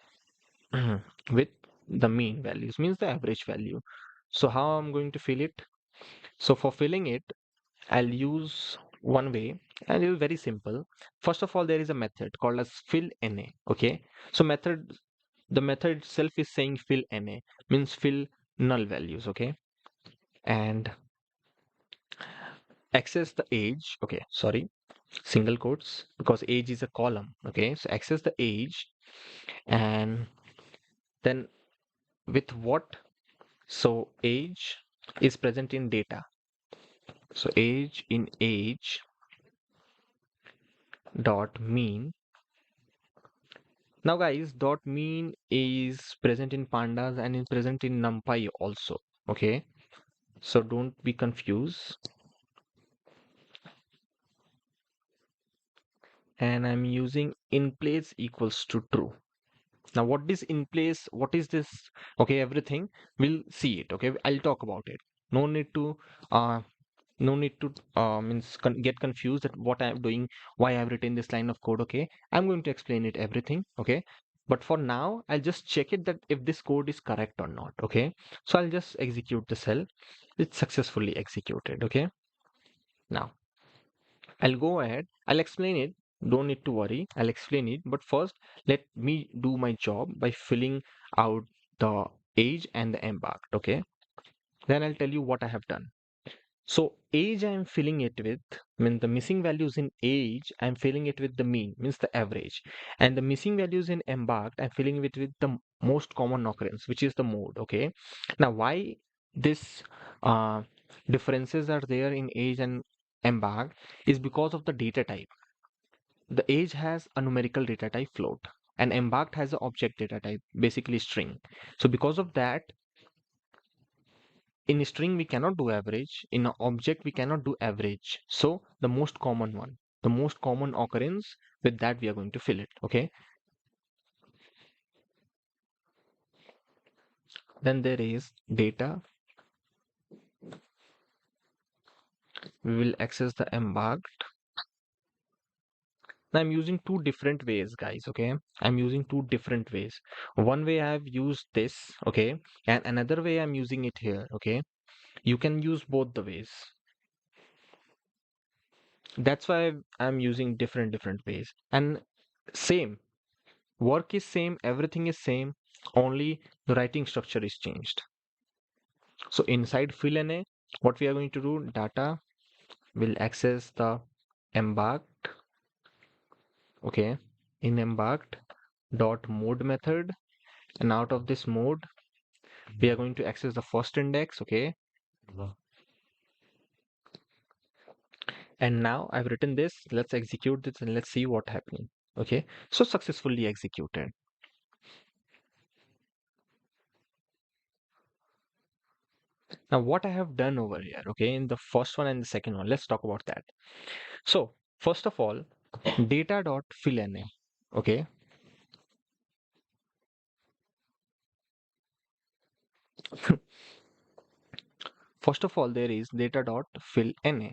with the mean values, means the average value. So how I'm going to fill it? So for filling it, I'll use one way, and it is very simple. First of all, there is a method called as fill na. Okay, so the method itself is saying fill na, means fill null values. Okay, and access the age. Okay, sorry, single quotes, because age is a column. Okay, so access the age, and then with what, so age is present in data, so age in age dot mean. Now guys, dot mean is present in pandas and is present in numpy also. Okay, so don't be confused, and I'm using in place equals to true. Now what is in place, what is this? Okay, everything we'll see it. Okay, I'll talk about it. No need to uh no need to get confused at what I'm doing, why I've written this line of code. Okay, I'm going to explain it everything. Okay, but for now I'll just check it that if this code is correct or not. Okay, so I'll just execute the cell. It's successfully executed. Okay, now I'll go ahead, I'll explain it. Don't need to worry, I'll explain it. But first, let me do my job by filling out the age and the embarked. Okay, then I'll tell you what I have done. So age I'm filling it with, mean the missing values in age I'm filling it with the mean, means the average, and the missing values in embarked I'm filling it with the most common occurrence, which is the mode. Okay, now why this uh, differences are there in age and embarked is because of the data type. The age has a numerical data type float, and embarked has an object data type, basically string. So because of that, in a string we cannot do average, in an object we cannot do average. So the most common one, the most common occurrence, with that we are going to fill it. Okay. Then there is data. We will access the embarked. Now I'm using two different ways, guys. Okay, I'm using two different ways. One way I've used this, okay, and another way I'm using it here. Okay, you can use both the ways. That's why I'm using different ways. And same work is same, everything is same, only the writing structure is changed. So inside fill NA, what we are going to do, data will access the embarked. Okay, in embarked dot mode method, and out of this mode we are going to access the first index. Okay, and now I've written this. Let's execute this and let's see what happened. Okay, so successfully executed. Now what I have done over here, okay, in the first one and the second one, let's talk about that. So first of all, data dot fill NA. Okay, first of all there is data dot fill NA.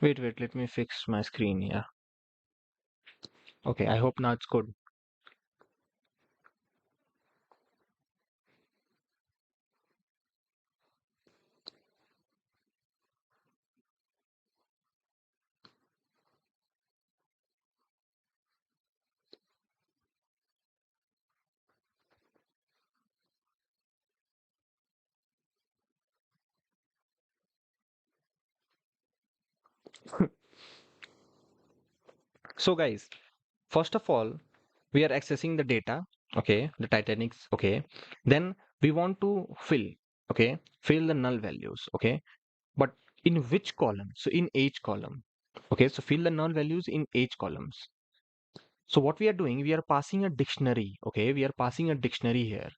Wait, let me fix my screen here. Okay, I hope now it's good. So guys, first of all, we are accessing the data, okay, the Titanic's, okay. Then we want to fill, okay, fill the null values, okay. But in which column? So in each column, okay. So fill the null values in each columns. So what we are doing, we are passing a dictionary, okay. We are passing a dictionary here.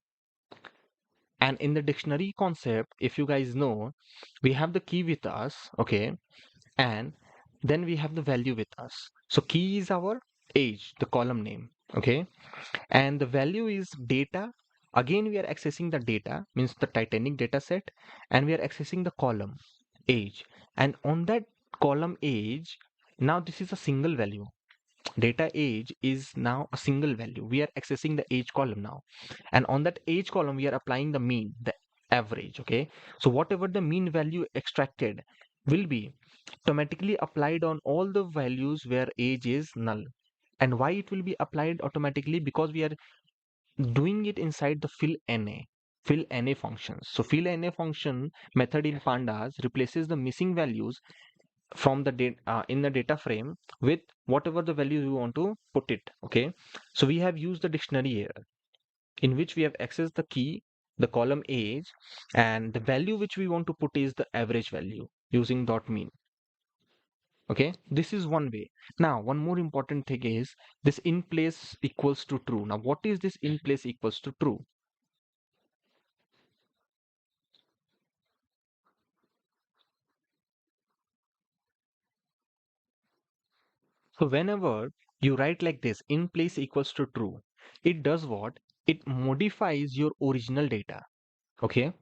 And in the dictionary concept, if you guys know, we have the key with us, okay, and then we have the value with us. So key is our age, the column name, okay, and the value is data. Again, we are accessing the data, means the Titanic data set, and we are accessing the column age. And on that column age, now this is a single value. Data age is now a single value. We are accessing the age column now, and on that age column we are applying the mean, the average. Okay, so whatever the mean value extracted will be automatically applied on all the values where age is null. And why it will be applied automatically? Because we are doing it inside the fill na functions. So fill na function method in pandas replaces the missing values from the data in the data frame with whatever the values we want to put it. Okay, so we have used the dictionary here, in which we have accessed the key, the column age, and the value which we want to put is the average value using dot mean. Okay, this is one way. Now one more important thing is this in place equals to true. Now what is this in place equals to true? So whenever you write like this, in place equals to true, it does what? It modifies your original data. Okay.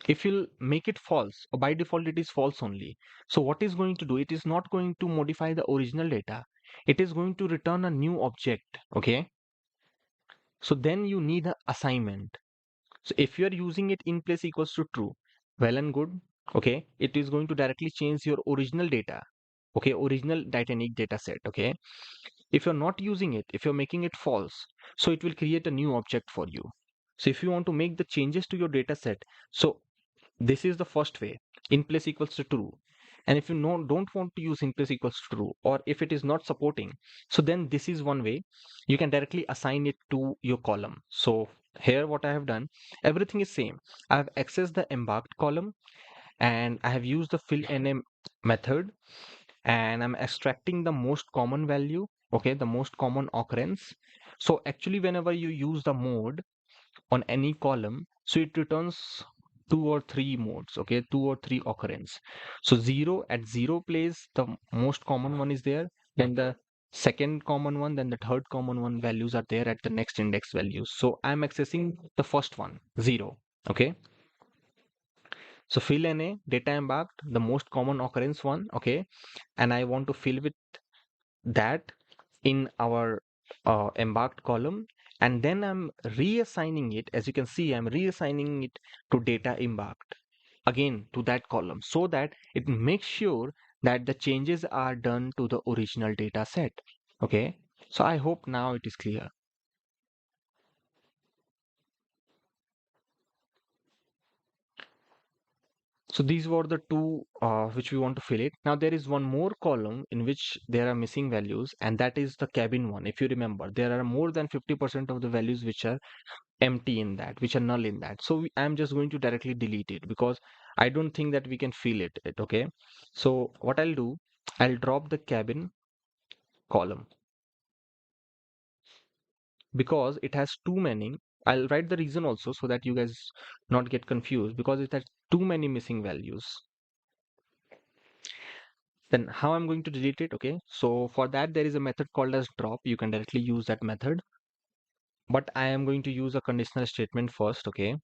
If you'll make it false, or by default it is false only. So what is going to do? It is not going to modify the original data. It is going to return a new object. Okay. So then you need an assignment. So if you are using it in place equals to true, well and good. okay, it is going to directly change your original data, okay, original Titanic data set, okay. If you're not using it, if you're making it false, so it will create a new object for you. So if you want to make the changes to your data set, so this is the first way, in place equals to true. And if you don't want to use in place equals to true, or if it is not supporting, so then this is one way. You can directly assign it to your column. So here what I have done, everything is same. I have accessed the embarked column, and I have used the fill name method, and I'm extracting the most common value, okay, the most common occurrence. So actually whenever you use the mode on any column, so it returns two or three modes, okay, two or three occurrence. So zero, at zero place the most common one is there, then the second common one, then the third common one values are there at the next index values. So I'm accessing the first one, zero, okay. So fill NA, data embarked, the most common occurrence one, okay, and I want to fill with that in our embarked column, and then I'm reassigning it. As you can see, I'm reassigning it to data embarked again to that column, so that it makes sure that the changes are done to the original data set. Okay, so I hope now it is clear. So these were the two which we want to fill it. Now there is one more column in which there are missing values, and that is the cabin one. If you remember, there are more than 50% of the values which are empty in that, which are null in that. So I'm just going to directly delete it because I don't think that we can fill it, okay. So what I'll do, I'll drop the cabin column because it has too many. I'll write the reason also so that you guys not get confused, because it has too many missing values. Then how I'm going to delete it, okay. So for that there is a method called as drop. You can directly use that method, but I am going to use a conditional statement first, okay.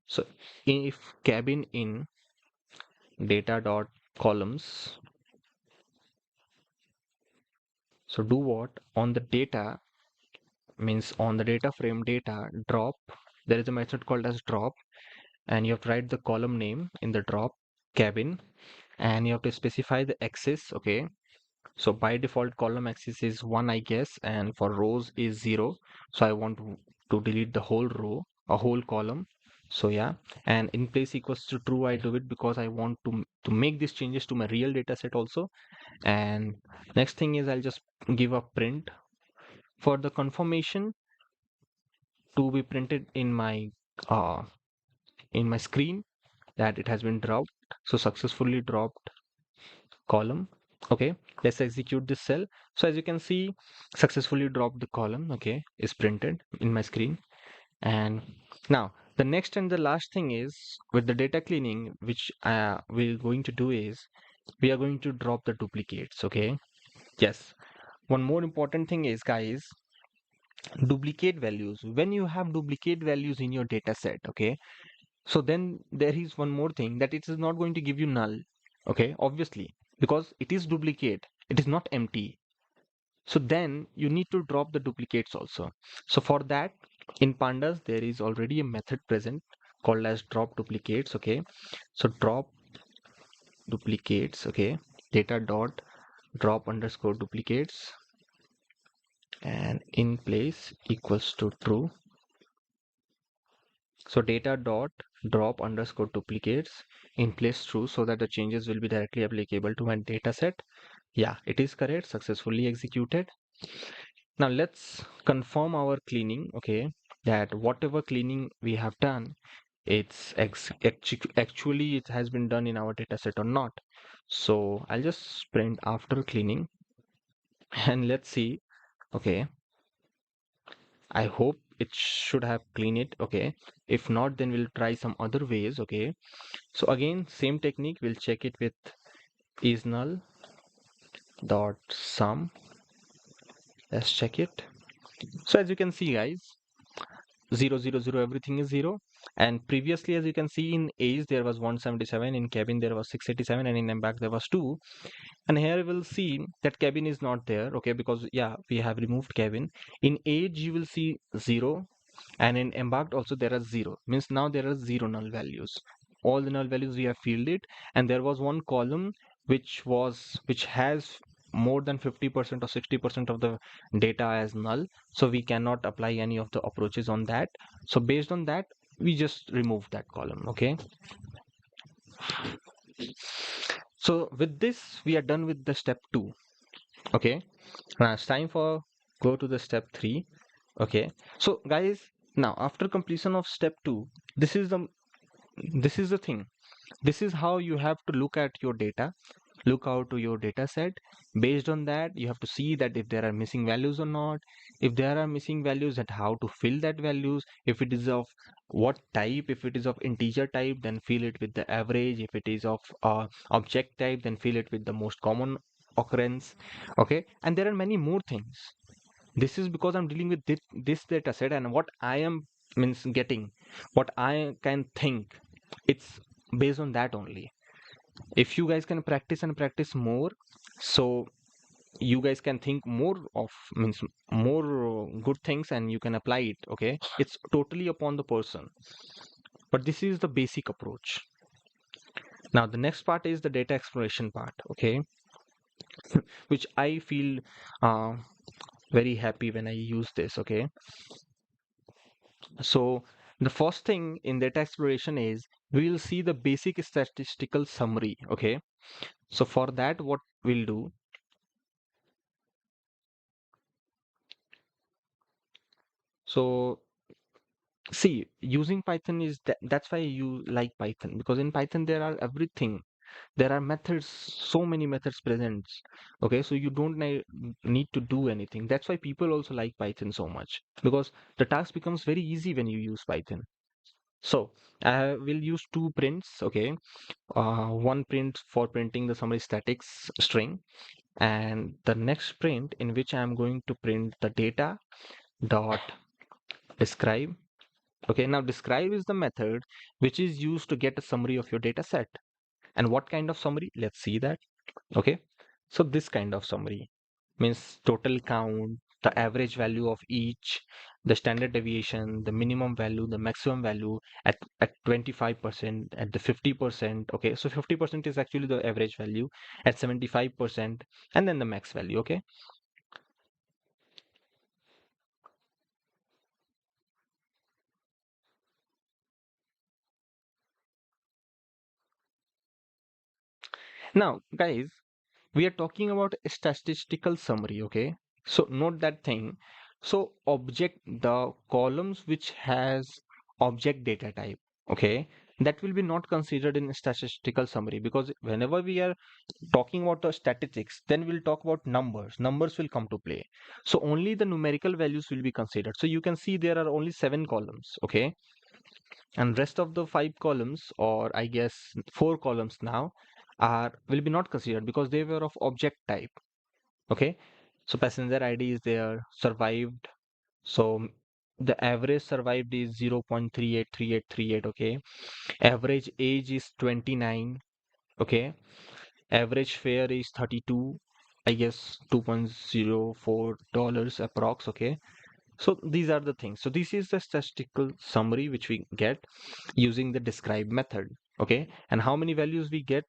So if cabin in data dot columns, so do what on the data, means on the data frame data drop, there is a method called as drop, and you have to write the column name in the drop cabin, and you have to specify the axis, okay. So by default column axis is 1, I guess, and for rows is 0. So I want to delete the whole row, a whole column. So yeah, and in place equals to true, I do it because I want to make these changes to my real data set also. And next thing is I'll just give a print for the confirmation to be printed uh, in my screen that it has been dropped. So successfully dropped column. Okay, let's execute this cell. So as you can see, successfully dropped the column, okay, is printed in my screen. And now the next and the last thing is with the data cleaning, which we're going to do is we are going to drop the duplicates, okay. Yes, one more important thing is, guys, duplicate values. When you have duplicate values in your data set, okay, so then there is one more thing, that it is not going to give you null, okay, obviously, because it is duplicate, it is not empty. So then you need to drop the duplicates also. So for that, in pandas there is already a method present called as drop duplicates, okay. So drop duplicates, okay, data dot drop underscore duplicates, and in place equals to true. So data dot drop underscore duplicates in place true, so that the changes will be directly applicable to my data set. Yeah, it is correct, successfully executed. Now let's confirm our cleaning, okay, that whatever cleaning we have done, actually it has been done in our data set or not. So I'll just print after cleaning and let's see. Okay, I hope it should have cleaned it, okay. If not, then we'll try some other ways, okay. So again, same technique, we'll check it with is null dot sum. Let's check it. So as you can see, guys, 0 0 0, everything is 0. And previously, as you can see, in age there was 177, in cabin there was 687, and in embark there was 2. And here we'll see that cabin is not there, okay, because yeah, we have removed cabin. In age you will see 0, and in embarked also there are 0, means now there are 0 null values. all the null values we have filled it, and there was one column which has more than 50% or 60% of the data as null, so we cannot apply any of the approaches on that. So based on that, we just remove that column. Okay, so with this we are done with the step 2. Okay, now it's time for go to the step 3. Okay, so guys, now after completion of step 2, this is the this is the thing, this is how you have to look at your data, look out to your data set. Based on that, you have to see that if there are missing values or not. If there are missing values, that how to fill that values. If it is of what type, if it is of integer type, then fill it with the average. If it is of object type, then fill it with the most common occurrence. Okay, and there are many more things. This is because I'm dealing with this data set, and what I am means getting, what I can think, it's based on that only. If you guys can practice and practice more, so you guys can think more of means more good things and you can apply it. Okay, it's totally upon the person, but this is the basic approach. Now the next part is the data exploration part. Okay, which I feel uh, very happy when I use this. Okay, so the first thing in data exploration is we will see the basic statistical summary. Okay, so for that, what we'll do, so see, using Python is that's why you like Python, because in Python there are everything. There are methods, so many methods present. Okay, so you don't need to do anything. That's why people also like Python so much, because the task becomes very easy when you use Python. So I will use two prints. Okay, one print for printing the summary statics string, and the next print in which I am going to print the data dot describe. Okay, now describe is the method which is used to get a summary of your data set. And what kind of summary? Let's see that. Okay, so this kind of summary means total count, the average value of each, the standard deviation, the minimum value, the maximum value at 25%, at the 50%. Okay, so 50% is actually the average value, at 75%, and then the max value. Okay, now guys, we are talking about a statistical summary. Okay, so note that thing. So object, the columns which has object data type, okay, that will be not considered in statistical summary, because whenever we are talking about the statistics, then we'll talk about numbers will come to play. So only the numerical values will be considered. So you can see there are only 7 columns. Okay, and rest of the 5 columns, or I guess 4 columns now, are will be not considered because they were of object type. Okay, so passenger ID is there, survived. So the average survived is 0.383838. Okay, average age is 29. Okay, average fare is 32, I guess $2.04 approx. Okay, so these are the things. So this is the statistical summary which we get using the describe method. Okay, and how many values we get?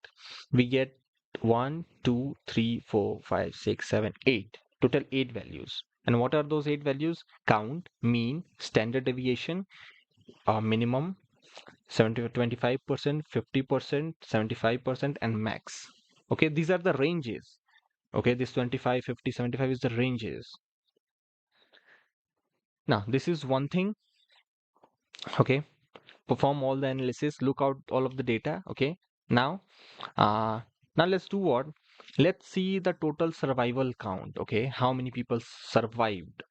We get 1, 2, 3, 4, 5, 6, 7, 8. Total 8 values. And what are those 8 values? Count, mean, standard deviation, minimum, 70, 25%, 50%, 75%, and max. Okay, these are the ranges. Okay, this 25, 50, 75 is the ranges. Now, this is one thing. Okay, perform all the analysis, look out all of the data. Okay, now uh now let's do what, let's see the total survival count. Okay, how many people survived?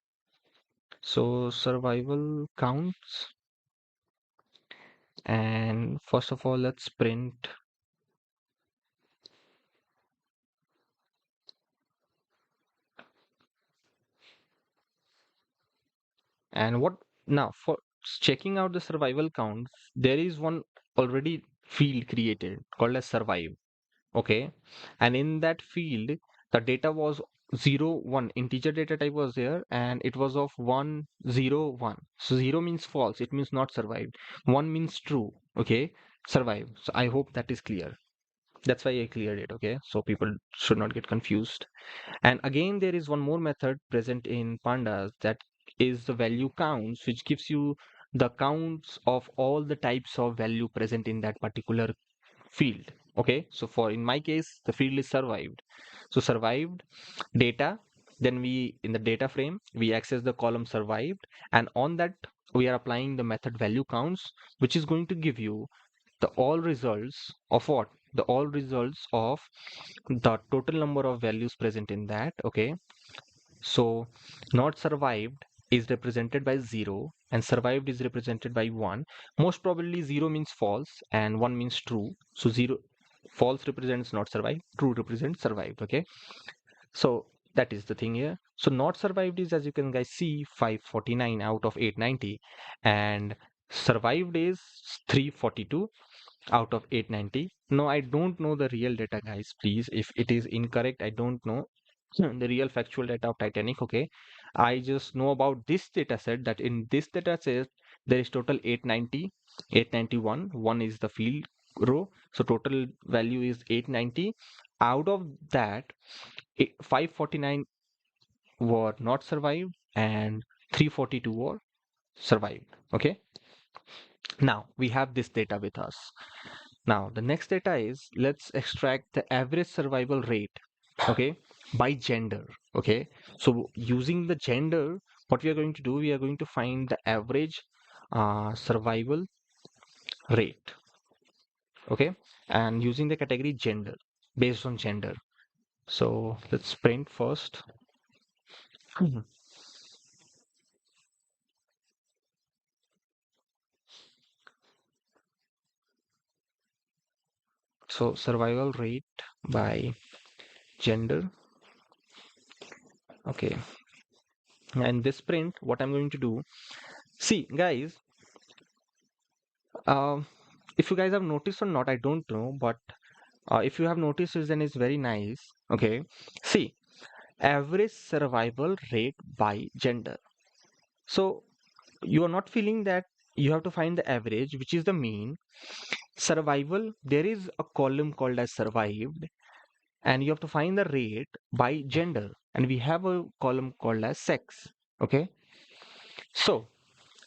So survival counts, and first of all let's print. And what now, for checking out the survival count, there is one already field created called as survive. Okay, and in that field the data was 0 1, integer data type was there, and it was of 1 0 1. So 0 means false, it means not survived. 1 means true. Okay, survived. So I hope that is clear. That's why I cleared it, okay? So people should not get confused. And again, there is one more method present in pandas, that is the value counts, which gives you the counts of all the types of value present in that particular field. Okay, so for in my case, the field is survived. So survived data, then we in the data frame we access the column survived, and on that we are applying the method value counts, which is going to give you the all results of what? The all results of the total number of values present in that. Okay, so not survived is represented by 0 and survived is represented by 1. Most probably 0 means false and 1 means true. So 0 false represents not survived, true represents survived. Okay, so that is the thing here. So not survived is, as you can guys see, 549 out of 890, and survived is 342 out of 890. No, I don't know the real data, guys. Please, if it is incorrect, I don't know the real factual data of Titanic. Okay, I just know about this data set, that in this data set there is total 890, 891. One is the field row, so total value is 890. Out of that, 549 were not survived and 342 were survived. Okay, now we have this data with us. Now the next data is, let's extract the average survival rate, okay, by gender. Okay, so using the gender, what we are going to do, we are going to find the average survival rate. Okay, and using the category gender, based on gender. So let's print first. Mhm. So survival rate by gender. Okay, and this print, what I'm going to do, see guys, um if you guys have noticed or not, I don't know, but if you have noticed it, then it's very nice. Okay, see, average survival rate by gender. So you are not feeling that you have to find the average, which is the mean. Survival, there is a column called as survived, and you have to find the rate by gender, and we have a column called as sex. Okay, so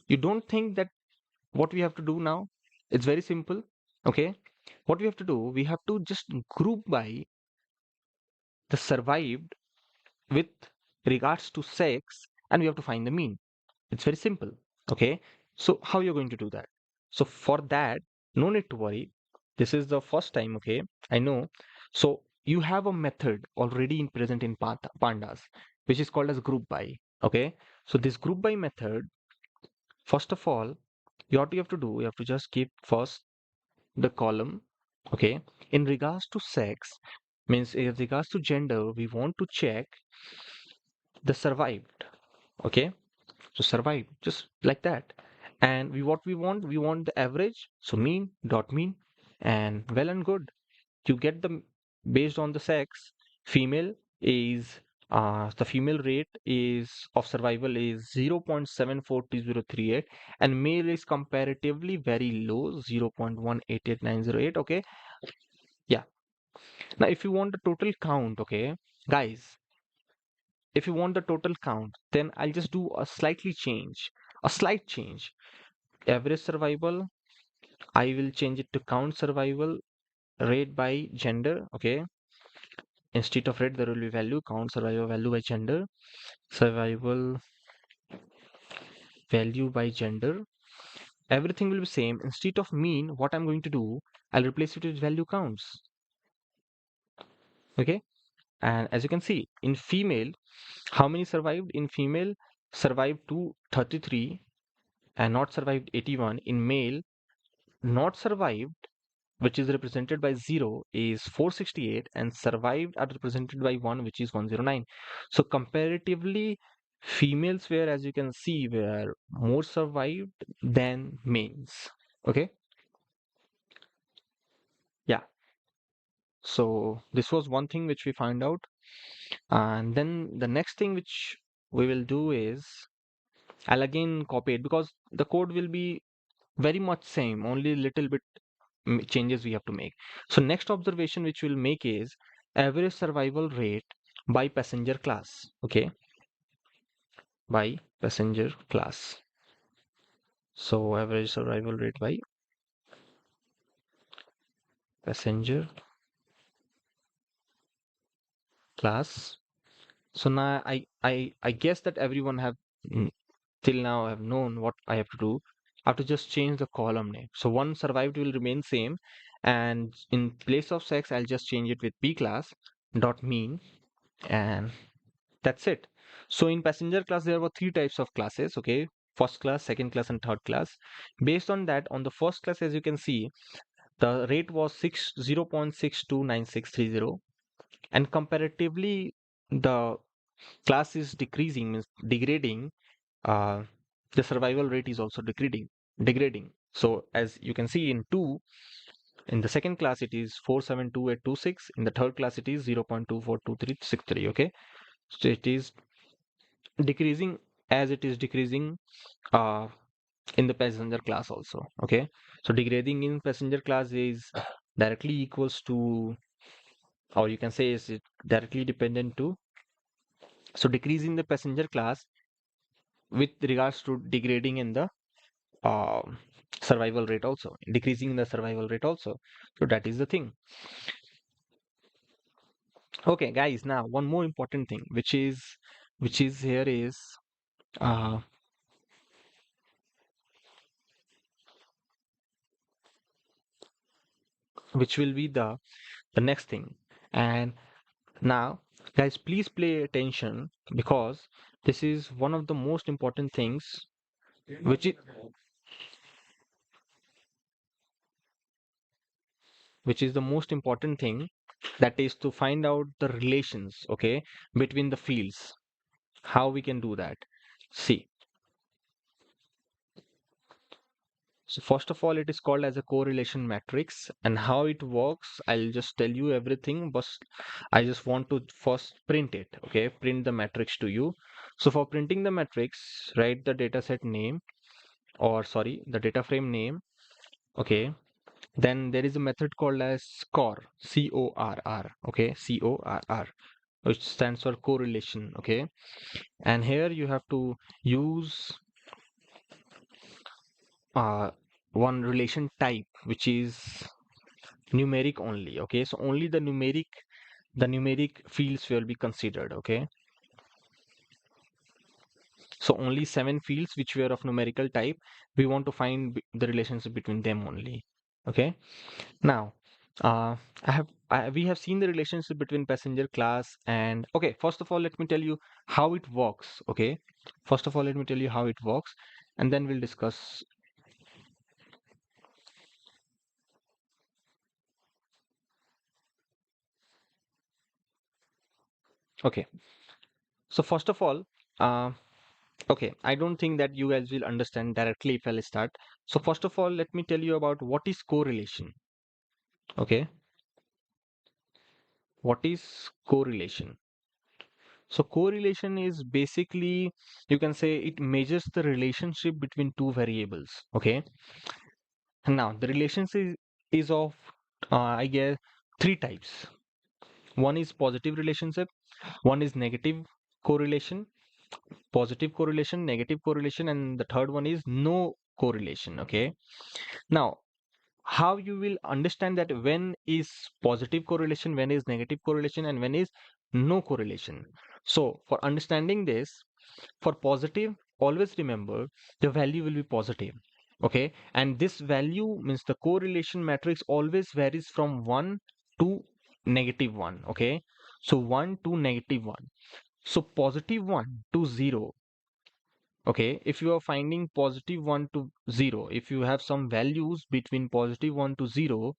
you don't think that what we have to do now? It's very simple. Okay, what we have to do, we have to just group by the survived with regards to sex, and we have to find the mean. It's very simple. Okay, so how you're going to do that? So for that, no need to worry, this is the first time. Okay, I know. So you have a method already in present in pandas, which is called as group by. Okay, so this group by method, first of all, what you have to do, you have to just keep first the column. Okay, in regards to sex, means in regards to gender, we want to check the survived. Okay, so survive just like that, and we want the average, so mean dot mean, and well and good, you get the based on the sex. Female is the female rate is of survival is 0.742038, and male is comparatively very low, 0.188908. Okay, yeah. Now if you want the total count, okay guys, if you want the total count, then I'll just do a slight change. Average survival, I will change it to count survival rate by gender. Okay, instead of rate there will be value, count survival value by gender, survival value by gender. Everything will be same. Instead of mean, what I'm going to do, I'll replace it with value counts. Okay, and as you can see in female, how many survived in female? Survived to 33 and not survived 81. In male, not survived, which is represented by 0, is 468, and survived are represented by 1, which is 109. So comparatively, females were, as you can see, were more survived than males. Okay, yeah. So this was one thing which we find out, and then the next thing which we will do is, I'll again copy it because the code will be very much same, only little bit changes we have to make. So next observation which we'll make is average survival rate by passenger class. Okay, by passenger class. So average survival rate by passenger class. So now I guess that everyone have till now have known what I have to do. I have to just change the column name. So one survived will remain same, and in place of sex I'll just change it with p class dot mean, and that's it. So in passenger class there were three types of classes. Okay, first class, second class, and third class. Based on that, on the first class, as you can see, the rate was 0.629630, and comparatively the class is decreasing, means degrading. uh, the survival rate is also degrading. So as you can see in 2, in the second class it is 472,826, in the third class it is 0.242363. Okay, so it is decreasing as it is decreasing uh, in the passenger class also. Okay, so degrading in passenger class is directly equals to, or you can say is it directly dependent to, so decrease in the passenger class with regards to degrading in the uh, survival rate also, decreasing in the survival rate also. So that is the thing. Okay guys, now one more important thing which is here is uh, which will be the next thing. And now guys, please pay attention, because this is one of the most important things, which is the most important thing, that is to find out the relations, okay, between the fields. How we can do that? See, so first of all, it is called as a correlation matrix, and how it works, I'll just tell you everything, but I just want to first print it, okay, print the matrix to you. So for printing the matrix, write the dataset name, or sorry, the data frame name, okay. Then there is a method called as CORR, CORR, okay, CORR, which stands for correlation, okay. And here you have to use uh, one relation type, which is numeric only. Okay, so only the numeric fields will be considered. Okay, so only 7 fields which were of numerical type, we want to find the relationship between them only. Okay, now uh, we have seen the relationship between passenger class and, okay, first of all let me tell you how it works. Okay, first of all let me tell you how it works, and then we'll discuss. Okay, so first of all, uh, okay, I don't think that you guys will understand directly if I'll start. So first of all, let me tell you about what is correlation. Okay, what is correlation? So correlation is basically, you can say, it measures the relationship between two variables. Okay, and now the relationship is of, I guess, three types. One is positive relationship, one is negative correlation, positive correlation, negative correlation, and the third one is no correlation. Okay, now how you will understand that when is positive correlation, when is negative correlation, and when is no correlation. So for understanding this, for positive, always remember the value will be positive. Okay, and this value means the correlation matrix always varies from 1 to -1. Okay, so 1 to -1. So +1 to 0. Okay, if you are finding +1 to 0, if you have some values between +1 to 0,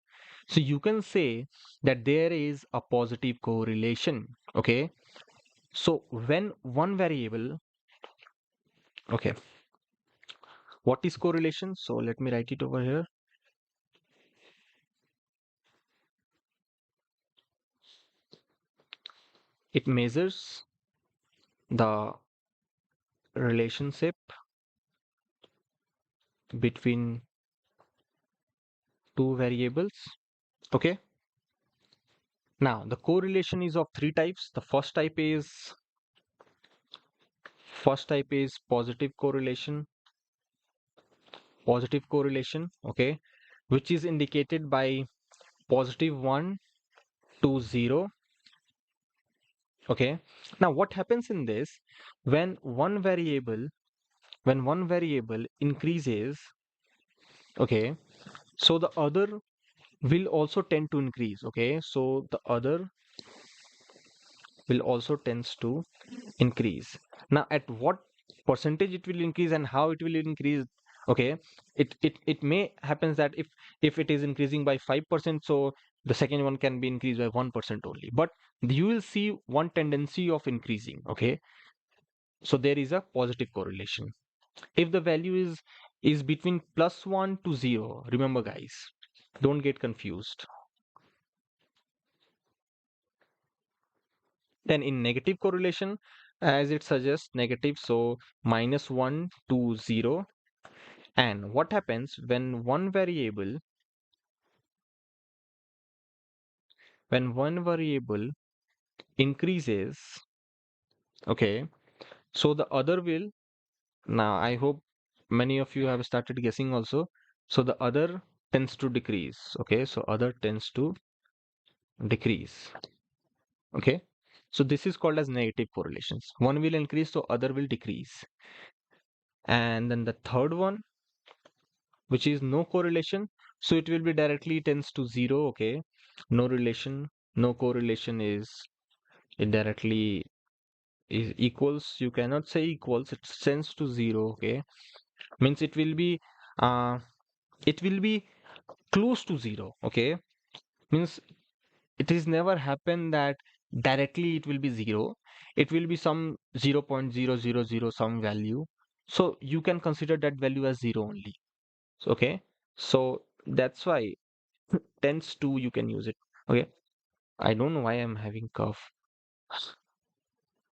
so you can say that there is a positive correlation. Okay, so when one variable, okay, what is correlation? So let me write it over here. It measures the relationship between two variables. Okay. Now the correlation is of three types. The first type is positive correlation, okay, which is indicated by +1 to 0. Okay. Now what happens in this, when one variable increases, okay, so the other will also tend to increase. Okay, so the other will also tends to increase. Now at what percentage it will increase and how it will increase, okay, it may happens that if it is increasing by 5%, so the second one can be increased by 1% only, but you will see one tendency of increasing. Okay, so there is a positive correlation. If the value is between +1 to 0, remember guys, don't get confused. Then in negative correlation, as it suggests negative, so -1 to 0. And what happens when one variable increases, okay, so the other will, now I hope many of you have started guessing also, so the other tends to decrease. Okay, so other tends to decrease. Okay, so this is called as negative correlations. One will increase, so other will decrease. And then the third one, which is no correlation, so it will be directly tends to 0. Okay, no correlation is, it directly is equals, you cannot say equals, it tends to 0. Okay, means uh it will be close to 0. Okay, means it is never happen that directly it will be 0, it will be some 0.000 some value, so you can consider that value as 0 only. Okay, so that's why tends to, you can use it. Okay, I don't know why I'm having cough.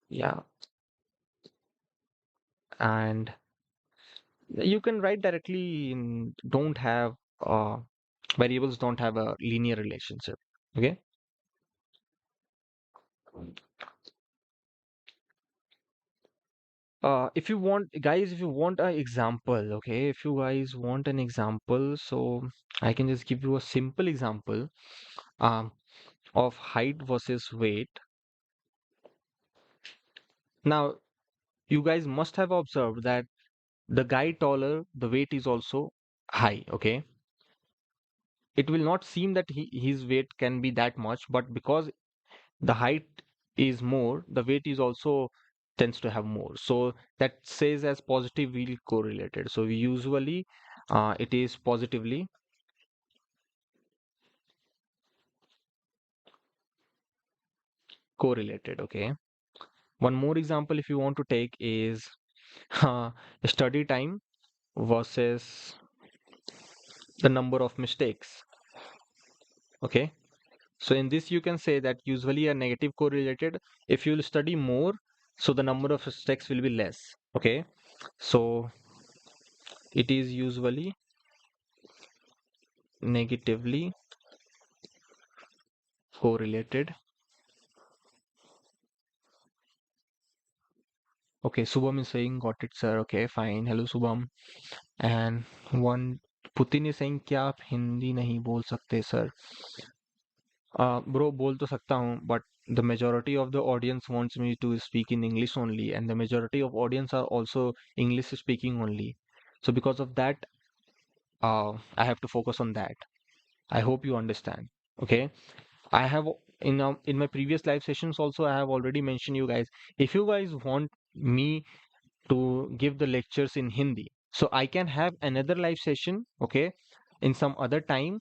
Yeah, and you can write directly in, don't have variables don't have a linear relationship. Okay, if you want guys, if you want an example, okay, if you guys want an example, so I can just give you a simple example um of height versus weight. Now you guys must have observed that the guy taller, the weight is also high. Okay, it will not seem that his weight can be that much, but because the height is more, the weight is also tends to have more, so that says as positively correlated. So we usually it is positively correlated. Okay, one more example if you want to take is uh, study time versus the number of mistakes. Okay, so in this you can say that usually a negative correlated, if you'll study more, so the number of mistakes will be less. Okay, so it is usually negatively correlated. Okay, Subham is saying got it sir. Okay, fine. Hello Subham. And one Putin is saying क्या आप हिंदी नहीं बोल सकते sir? Bro, बोल तो सकता हूँ, but the majority of the audience wants me to speak in English only, and the majority of audience are also English speaking only. So because of that, I have to focus on that. I hope you understand. Okay, I have in my previous live sessions also I have already mentioned you guys. If you guys want me to give the lectures in Hindi, so I can have another live session, okay, in some other time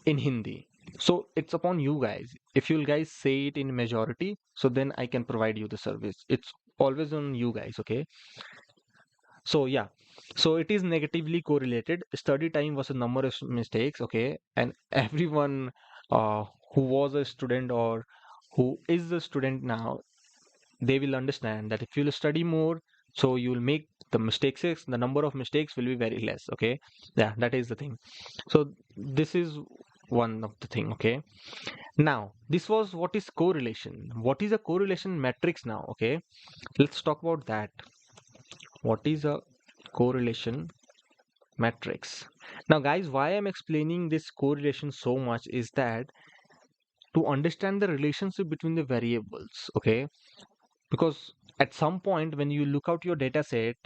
in Hindi. So it's upon you guys. If you guys say it in majority, so then I can provide you the service. It's always on you guys, okay? So yeah, so it is negatively correlated. Study time was a number of mistakes, okay? And everyone uh, who was a student or who is a student now, they will understand that if you'll study more, so you'll make the number of mistakes will be very less. Okay, yeah, that is the thing. So this is one of the thing. Okay, now this was what is correlation. What is a correlation matrix now? Okay, let's talk about that. What is a correlation matrix? Now guys, why I'm explaining this correlation so much is that to understand the relationship between the variables. Okay, because at some point when you look out your data set,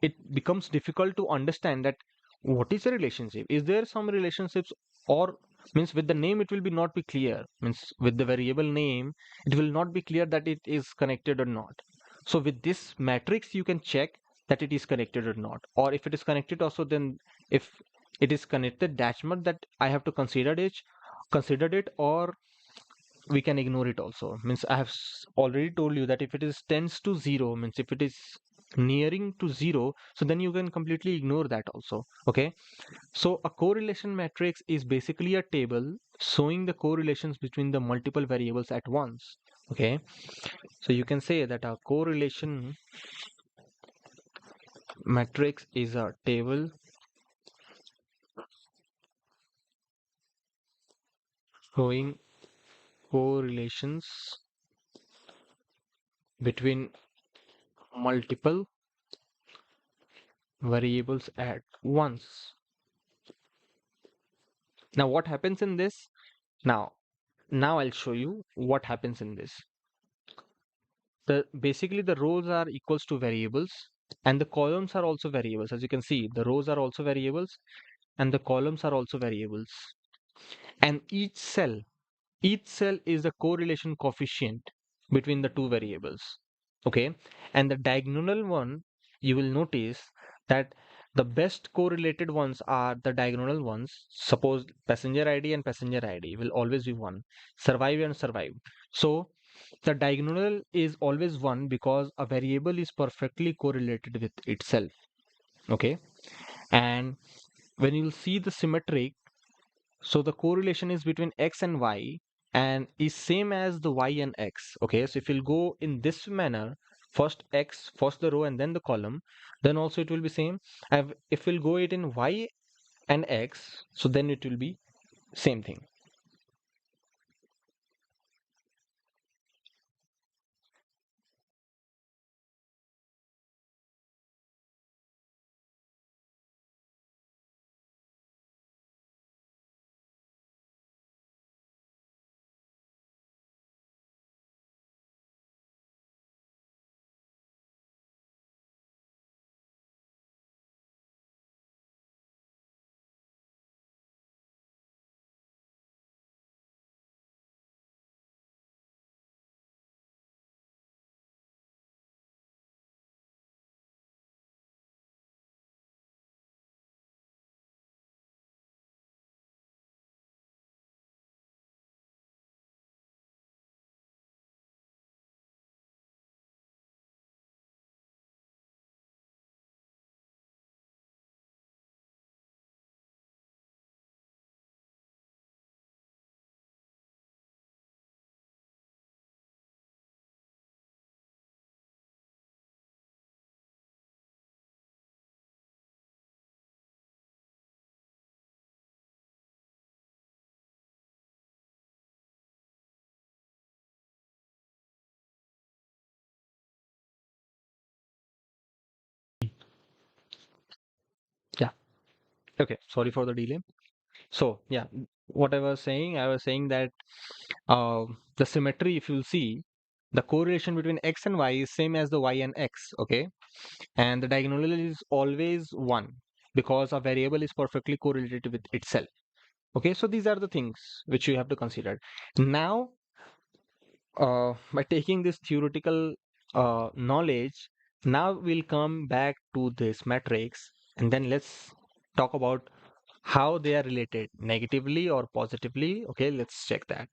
it becomes difficult to understand that what is a relationship. Is there some relationships, or means with the name it will be not be clear, means with the variable name it will not be clear that it is connected or not. So with this matrix you can check that it is connected or not, or if it is connected also, then if it is connected, that's much that I have to consider it, or we can ignore it also. Means I have already told you that if it is tends to zero, means if it is nearing to zero, so then you can completely ignore that also. Okay, so a correlation matrix is basically a table showing the correlations between the multiple variables at once. Okay, so you can say that a correlation matrix is a table showing correlations between multiple variables at once. Now what happens in this? Now I'll show you what happens in this. Basically the rows are equals to variables and the columns are also variables. As you can see, the rows are also variables and the columns are also variables. And each cell is the correlation coefficient between the two variables. Okay, and the diagonal one, you will notice that the best correlated ones are the diagonal ones. Suppose passenger ID and passenger ID will always be one, survive and survive. So the diagonal is always one because a variable is perfectly correlated with itself. Okay, and when you'll see the symmetric, so the correlation is between x and y and is same as the y and x. Okay, so if you'll go in this manner, first x, first the row and then the column, then also it will be same. If we'll go it in y and x, so then it will be same thing. Yeah. Okay. Sorry for the delay. So yeah, what I was saying that the symmetry, if you'll see, the correlation between x and y is same as the y and x. Okay, and the diagonal is always one because a variable is perfectly correlated with itself. Okay, so these are the things which you have to consider. Now, by taking this theoretical knowledge, now we'll come back to this matrix and then let's talk about how they are related negatively or positively. Okay, let's check that.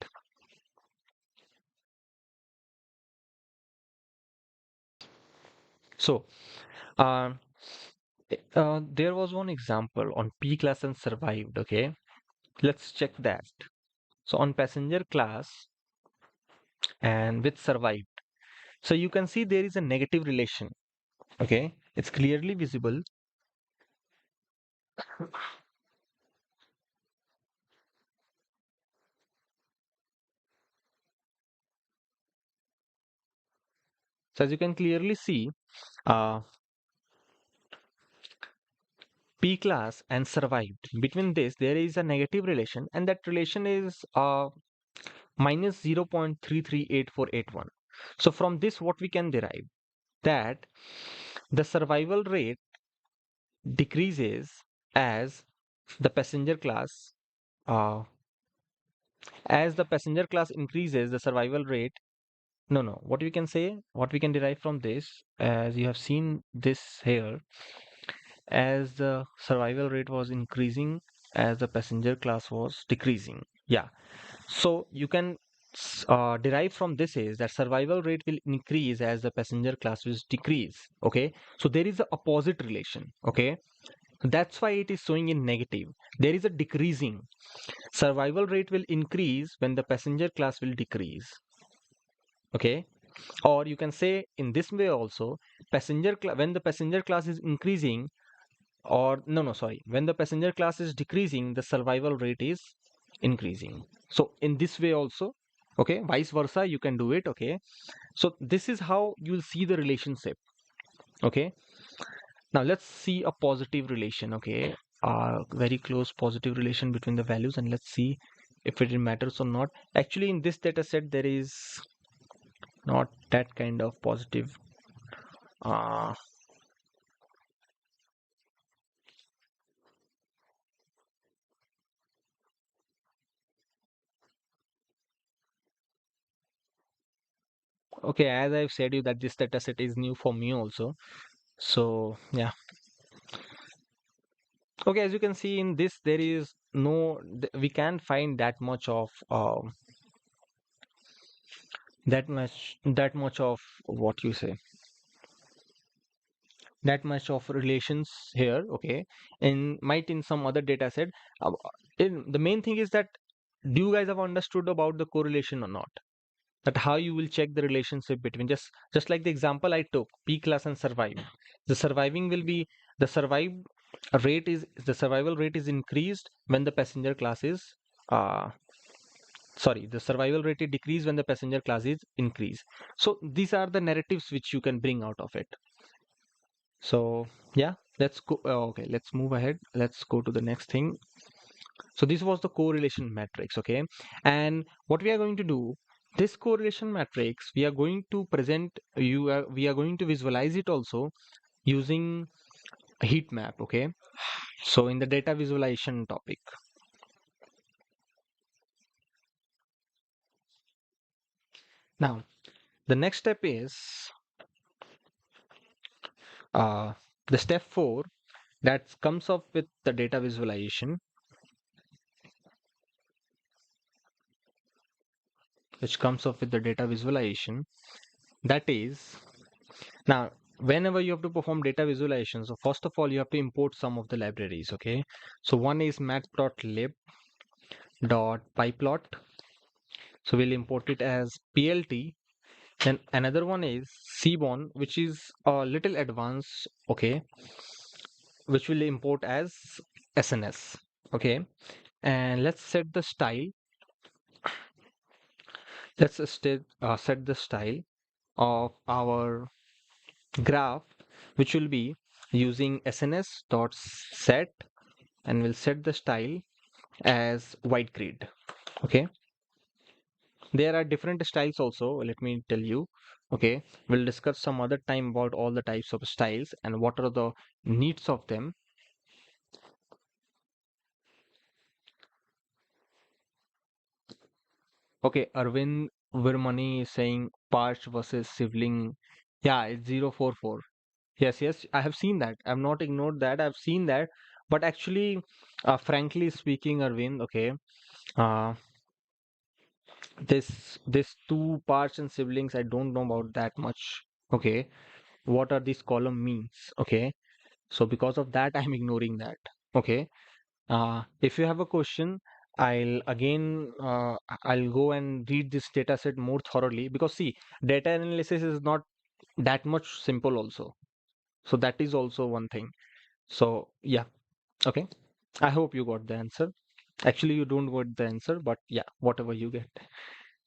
So, uh, there was one example on P class and survived. Okay, let's check that. So on passenger class and with survived. So you can see there is a negative relation. Okay, it's clearly visible. So as you can clearly see, uh, P class and survived. Between this, there is a negative relation, and that relation is minus 0.338481. So from this, what we can derive that the survival rate decreases as the passenger class uh, as the passenger class increases, the survival rate. No, no. What we can say, what we can derive from this, as you have seen this here, as the survival rate was increasing, as the passenger class was decreasing. Yeah. So you can derive from this is that survival rate will increase as the passenger class will decrease. Okay. So there is a opposite relation. Okay. That's why it is showing in negative. There is a decreasing. Survival rate will increase when the passenger class will decrease. Okay. Or you can say in this way also, when the passenger class is increasing, or no, sorry, when the passenger class is decreasing, the survival rate is increasing. So in this way also, okay, vice versa, you can do it. Okay. So this is how you will see the relationship. Okay. Now let's see a positive relation. Okay. Very close positive relation between the values, and let's see if it matters or not. Actually, in this data set, there is not that kind of positive. Uh, okay, as I've said you that this data set is new for me also. So yeah. Okay, as you can see in this, there is we can't find that much of that much of what you say, that much of relations here. Okay, in might in some other data set. The main thing is that do you guys have understood about the correlation or not? That how you will check the relationship between just like the example I took, P class and survive. The surviving will be the survive rate is the survival rate is increased when the passenger class is uh sorry, the survival rate is decreased when the passenger class is increased. So these are the narratives which you can bring out of it. So yeah, let's go. Okay, let's move ahead. Let's go to the next thing. So this was the correlation matrix. Okay, and what we are going to do, this correlation matrix, we are going to present we are going to visualize it also using a heat map. Okay, so in the data visualization topic. Now the next step is uh, the step 4 that comes up with the data visualization, which comes up with the data visualization. That is, now whenever you have to perform data visualization, so first of all you have to import some of the libraries. Okay, so one is matplotlib.pyplot, so we'll import it as plt. Then another one is cbon, which is a little advanced. Okay, which will import as sns. Okay, and let's set the style. Set the style of our graph, which will be using sns.set, and we'll set the style as white grid. Okay, there are different styles also, let me tell you. Okay, we'll discuss some other time about all the types of styles and what are the needs of them. Okay, Arvind Virmani is saying Parch versus sibling. Yeah, it's 044. Yes, yes, I have seen that. I've not ignored that. I've seen that. But actually, frankly speaking, Arvind, okay, uh, this two parts and siblings, I don't know about that much. Okay, what are these column means? Okay, so because of that, I'm ignoring that. Okay, if you have a question, I'll go and read this data set more thoroughly because see, data analysis is not that much simple also. So that is also one thing. So yeah, okay. I hope you got the answer. Actually, you don't got the answer, but yeah, whatever you get.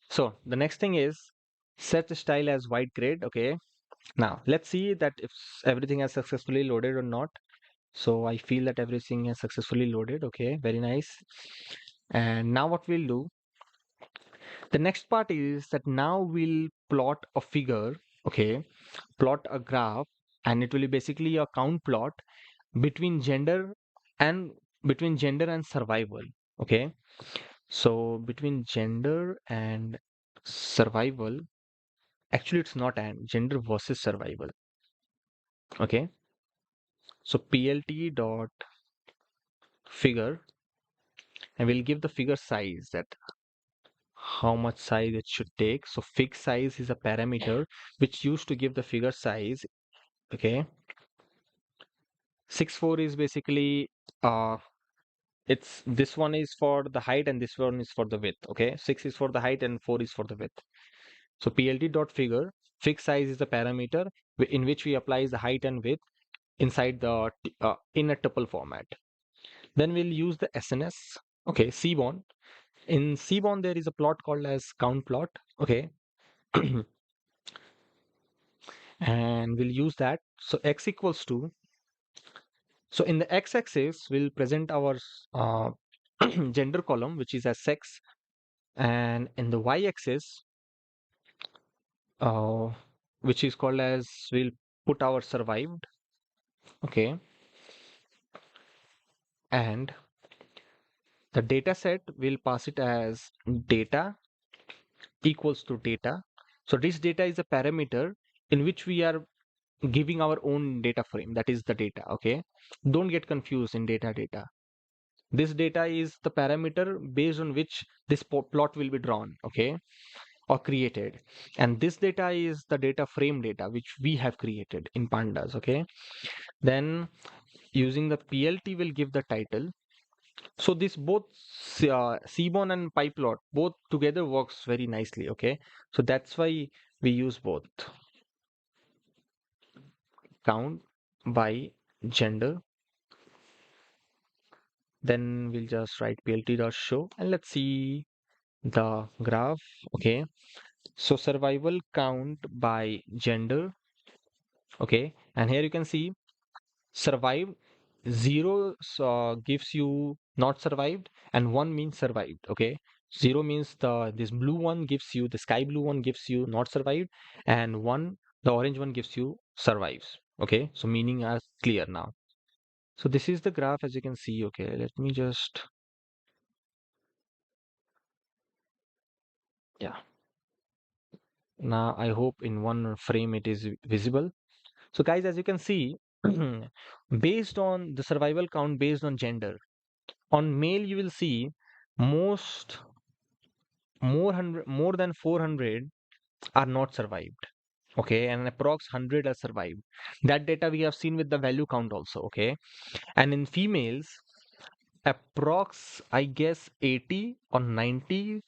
So the next thing is set style as white grade. Okay. Now let's see that if everything has successfully loaded or not. So I feel that everything has successfully loaded. Okay, very nice. And now what we'll do, the next part is that now we'll plot a figure, okay, plot a graph, and it will be basically a count plot between gender and survival. Okay, so between gender and survival, actually it's not and gender versus survival. Okay, so plt dot figure, and we'll give the figure size, that how much size it should take. So fig size is a parameter which used to give the figure size. Okay, 6 4 is basically uh it's this one is for the height and this one is for the width. Okay, 6 is for the height and 4 is for the width. So plt dot figure, fig size is the parameter in which we apply the height and width inside the in a tuple format. Then we'll use the SNS. Okay, cbon. In cbon there is a plot called as count plot. Okay, and we'll use that. So x equals to, so in the x-axis we'll present our uh, gender column, which is as sex, and in the y-axis, uh, which is called as, we'll put our survived. Okay, and the data set will pass it as data equals to data. So this data is a parameter in which we are giving our own data frame, that is the data. Okay, don't get confused in data. This data is the parameter based on which this plot will be drawn, okay, or created. And this data is the data frame data which we have created in pandas. Okay, then using the plt will give the title. So this both cbon and pyplot both together works very nicely. Okay, so that's why we use both. Count by gender, then we'll just write plt.show, and let's see the graph. Okay, so survival count by gender. Okay, and here you can see survived. Zero gives you not survived, and one means survived. Okay, zero means this blue one gives you, the sky blue one gives you not survived, and one, the orange one, gives you survives. Okay, so meaning are clear now. So this is the graph as you can see. Okay, let me just, yeah, now I hope in one frame it is visible. So guys, as you can see, based on the survival count based on gender, on male you will see most more than 400 are not survived. Okay, and approx 100 are survived. That data we have seen with the value count also. Okay, and in females, approx I guess 80 or 90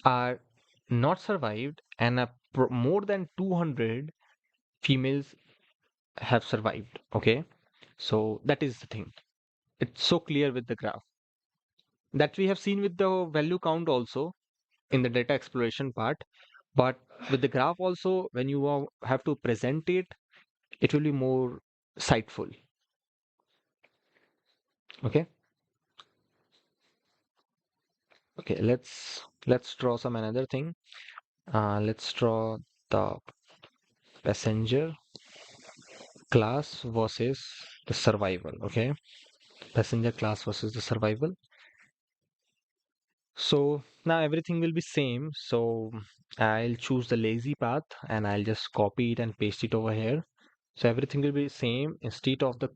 are not survived, and more than 200 females have survived. Okay, so that is the thing. It's so clear with the graph that we have seen with the value count also in the data exploration part, but with the graph also, when you have to present it, it will be more sightful. Okay, okay, let's draw some another thing. Let's draw the passenger class versus the survival. Okay, passenger class versus the survival. So now everything will be same. So I'll choose the lazy path and I'll just copy it and paste it over here. So everything will be same. Instead of the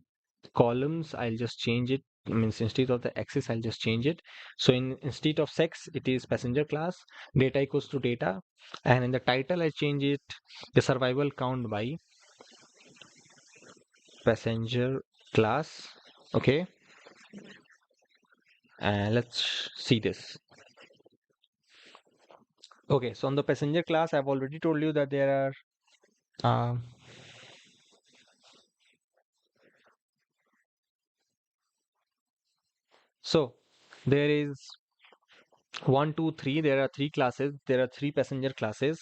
columns, I'll just change it. Means instead of the axis, I'll just change it. So instead of sex, it is passenger class, data equals to data. And in the title, I change it the survival count by passenger class. Okay. And let's see this. Okay, so on the passenger class, I've already told you that there are So there is one, two, three. There are three classes. There are three passenger classes,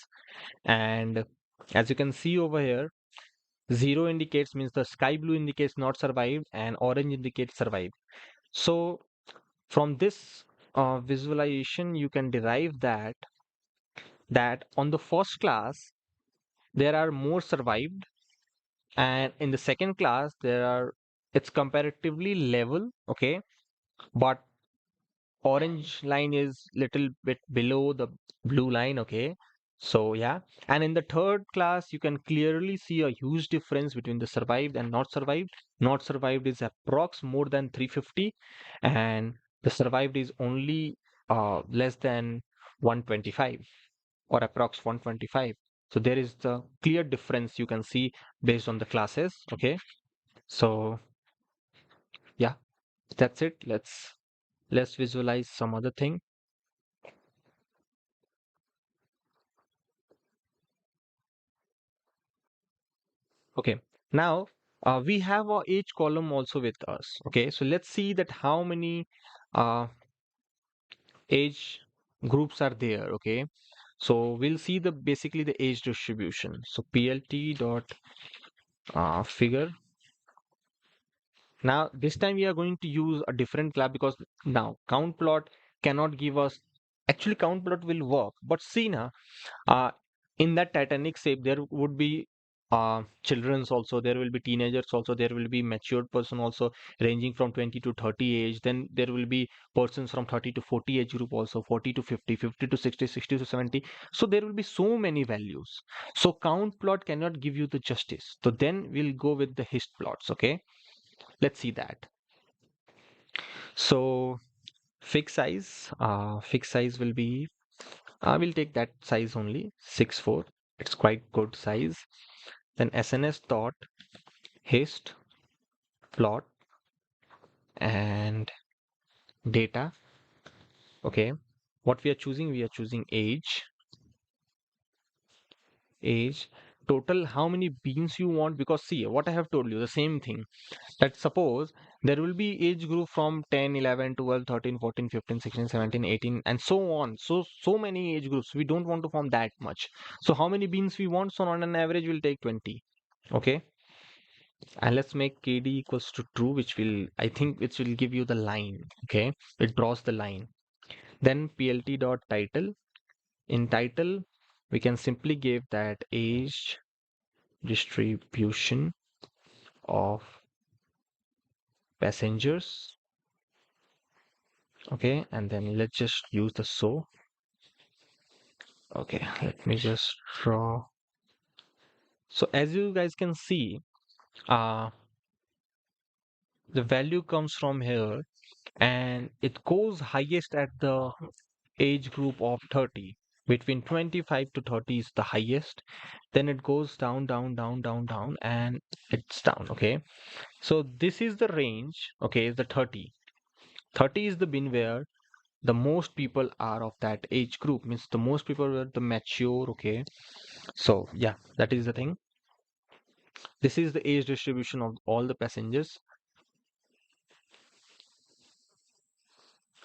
and as you can see over here, zero indicates means the sky blue indicates not survived, and orange indicates survived. So from this visualization, you can derive that on the first class there are more survived, and in the second class there are it's comparatively level, okay, but orange line is little bit below the blue line, okay. So yeah, and in the third class you can clearly see a huge difference between the survived and not survived. Not survived is approx more than 350, and the survived is only less than 125 or approx 125. So there is the clear difference you can see based on the classes, okay. So yeah, that's it. Let's visualize some other thing. Okay, now we have our age column also with us. Okay, so let's see that how many uh, age groups are there. Okay, so we'll see the basically the age distribution. So PLT dot figure. Now this time we are going to use a different class because now count plot cannot give us actually count plot will work, but see now uh, in that Titanic shape, there would be children's also, there will be teenagers also, there will be matured person also ranging from 20 to 30 age. Then there will be persons from 30 to 40 age group also, 40 to 50, 50 to 60, 60 to 70. So there will be so many values. So count plot cannot give you the justice. So then we'll go with the hist plots. Okay, let's see that. So fixed size will be I will take that size only 6.4. It's quite good size. Then SNS dot hist plot and data. Okay. What we are choosing age, total how many beans you want, because see what I have told you the same thing, that suppose there will be age group from 10, 11, 12, 13, 14, 15, 16, 17, 18 and so on. So many age groups, we don't want to form that much. So how many beans we want? So on an average we'll take 20. Okay, and let's make KD equals to true, which will I think which will give you the line. Okay, it draws the line. Then PLT dot title. In title we can simply give that age distribution of passengers. Okay, and then let's just use the so. Okay, let me just draw. So as you guys can see, uh the value comes from here, and it goes highest at the age group of 30. Between 25 to 30 is the highest. Then it goes down, down, down, down, down, and it's down. Okay, so this is the range. Okay, is the 30. 30 is the bin where the most people are of that age group, means the most people were the mature. Okay, so yeah, that is the thing. This is the age distribution of all the passengers.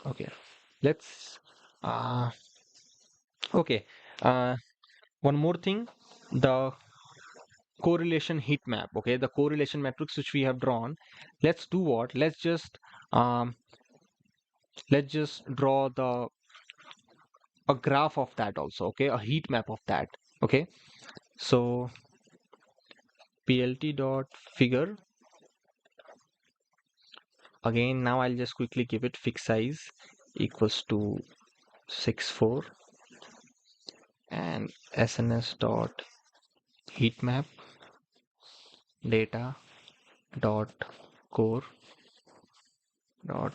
Okay, let's okay, uh one more thing, the correlation heat map. Okay, the correlation matrix which we have drawn, let's do what, um let's just draw the a graph of that also. Okay, a heat map of that. Okay, so plt dot figure. Again, now I'll just quickly give it fixed size equals to 6.4 and sns dot heat map data dot core dot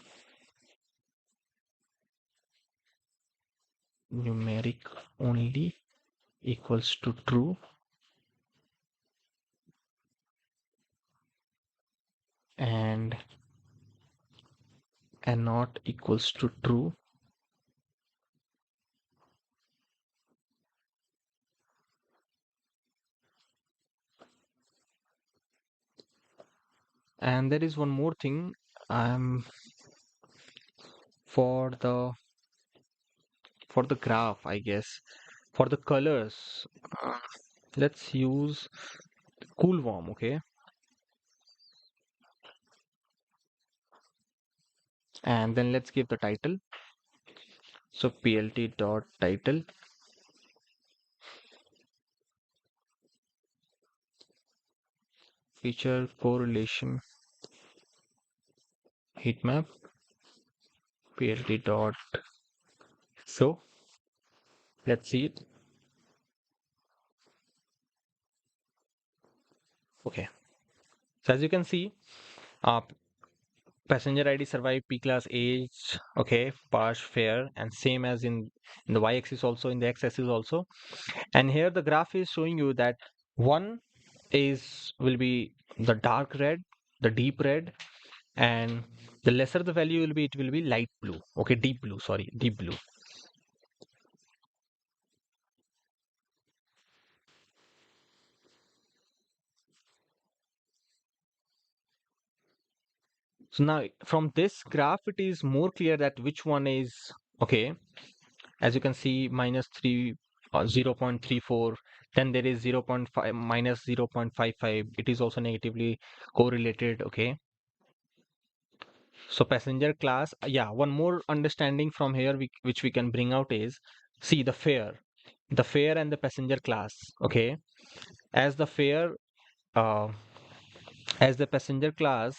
numeric only equals to true, and not equals to true. And there is one more thing. I'm for the graph, I guess, for the colors, uh, let's use cool warm, okay? And then let's give the title. So plt dot title, feature correlation heat map, plt dot show. Let's see it. Okay. So as you can see, uh, passenger ID survive P class age, okay, pass fare, and same as in the y-axis also, in the x-axis also. And here the graph is showing you that one is will be the dark red, the deep red, and the lesser the value will be, it will be light blue. Okay, deep blue, sorry, deep blue. So now from this graph, it is more clear that which one is okay. As you can see, minus 3, 0.34, then there is 0.5 minus 0.55. It is also negatively correlated. Okay. So passenger class, yeah, one more understanding from here which we can bring out is, see the fare and the passenger class. Okay. As the fare, uh, as the passenger class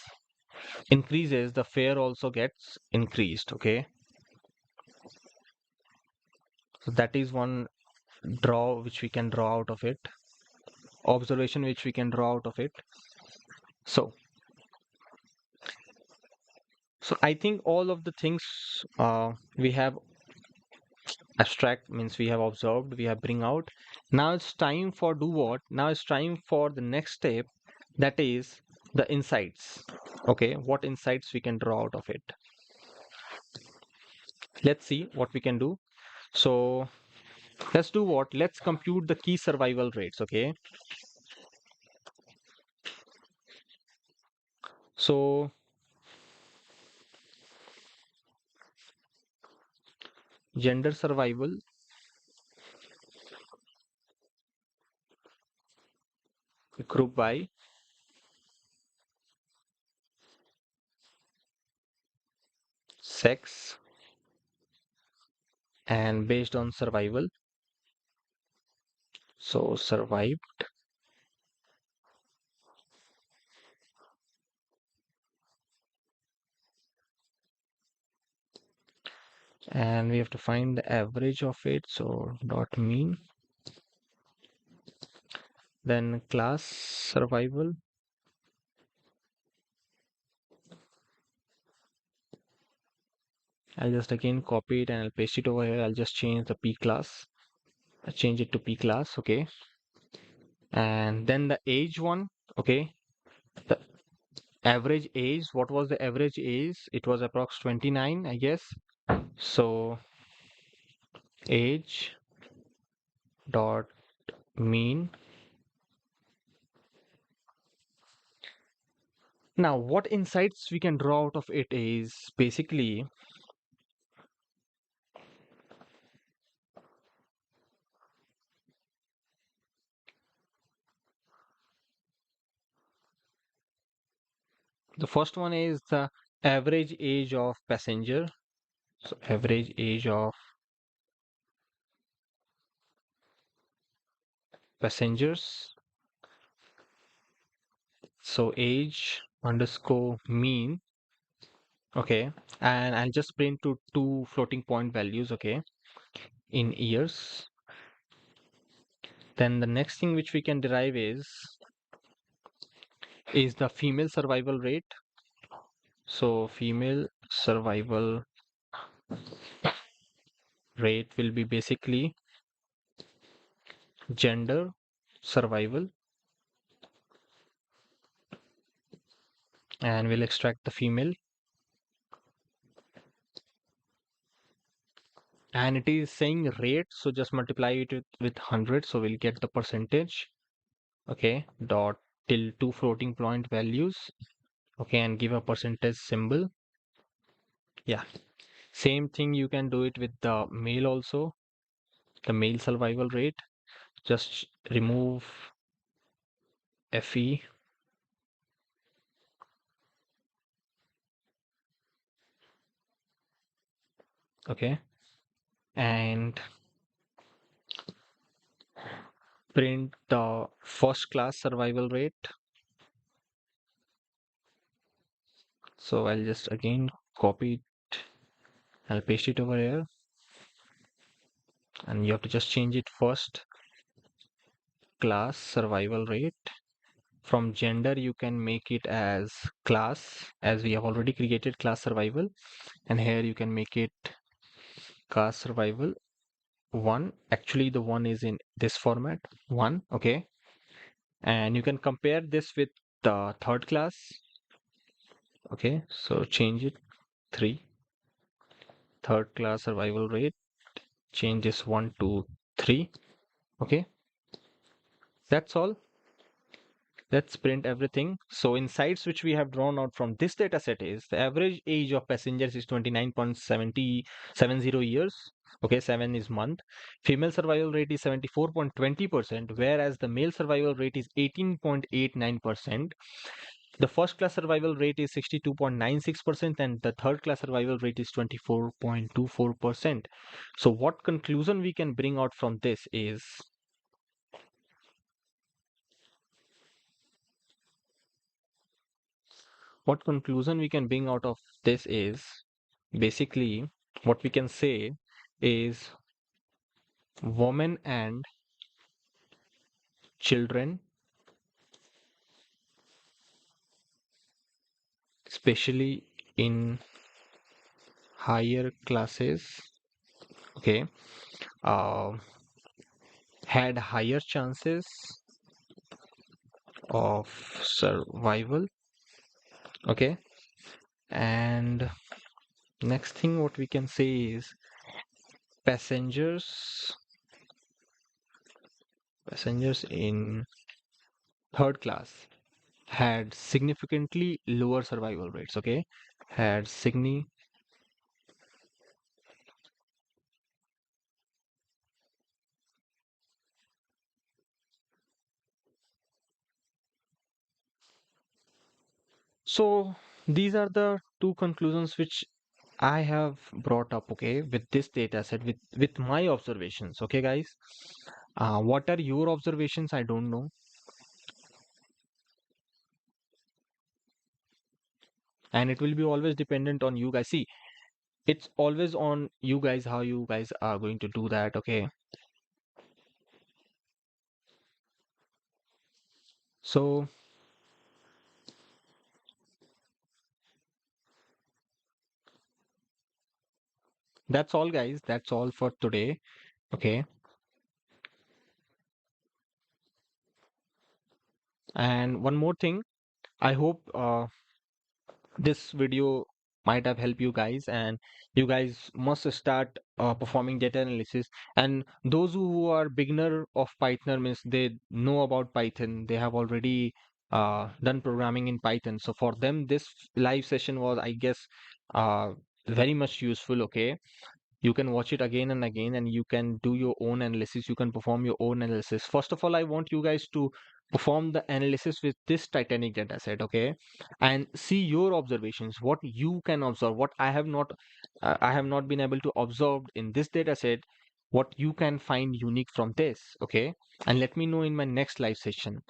increases, the fare also gets increased. Okay. So that is one draw which we can draw out of it, observation which we can draw out of it. So, so I think all of the things we have abstract, means we have observed, we have bring out. Now it's time for do what? Now it's time for the next step, that is the insights. Okay, what insights we can draw out of it? Let's see what we can do. So let's do what? Let's compute the key survival rates. Okay. So gender survival group by sex and based on survival. So survive, and we have to find the average of it. So dot mean, then class survival. I'll just again copy it and I'll paste it over here. I'll just change the P class. I'll change it to P class. Okay. And then the age one. Okay. The average age. What was the average age? It was approx 29, I guess. So age dot mean. Now, what insights we can draw out of it is basically the first one is the average age of passenger. So average age of passengers. So age underscore mean. Okay. And I'll just print to two floating point values. Okay. In years. Then the next thing which we can derive is the female survival rate. So female survival rate will be basically gender survival, and we'll extract the female, and it is saying rate, so just multiply it with 100, so we'll get the percentage. Okay, dot till two floating point values. Okay, and give a percentage symbol. Yeah, Same thing you can do it with the male also, the male survival rate. Just remove FE, okay, and print the first class survival rate. So I'll just again copy it, I'll paste it over here, and you have to just change it first class survival rate. From gender, you can make it as class, as we have already created class survival, and here you can make it class survival 1. Actually, the 1 is in this format 1, okay, and you can compare this with the third class, okay, so change it 3, third class survival rate, change this 1 to 3, okay, that's all. Let's print everything. So insights which we have drawn out from this data set is the average age of passengers is 29.70 years. Okay, 7 is month. Female survival rate is 74.20%, whereas the male survival rate is 18.89%. The first class survival rate is 62.96%, and the third class survival rate is 24.24%. So what conclusion we can bring out from this is, what conclusion we can bring out of this is basically what we can say is women and children, especially in higher classes, okay, uh, had higher chances of survival, okay, and next thing what we can say is passengers passengers in third class had significantly lower survival rates, okay, had signi so these are the two conclusions which I have brought up, okay, with this data set, with my observations, okay, guys. What are your observations? I don't know, and it will be always dependent on you guys. See, it's always on you guys how you guys are going to do that, okay. So that's all, guys. That's all for today, okay. And one more thing, I hope this video might have helped you guys, and you guys must start performing data analysis. And those who are beginner of Python means they know about Python, they have already done programming in Python, so for them this live session was, I guess, uh, very much useful, okay. You can watch it again and again, and you can do your own analysis, you can perform your own analysis. First of all, I want you guys to perform the analysis with this Titanic data set, okay, and see your observations, what you can observe, what I have not been able to observe in this data set, what you can find unique from this, okay, and let me know in my next live session.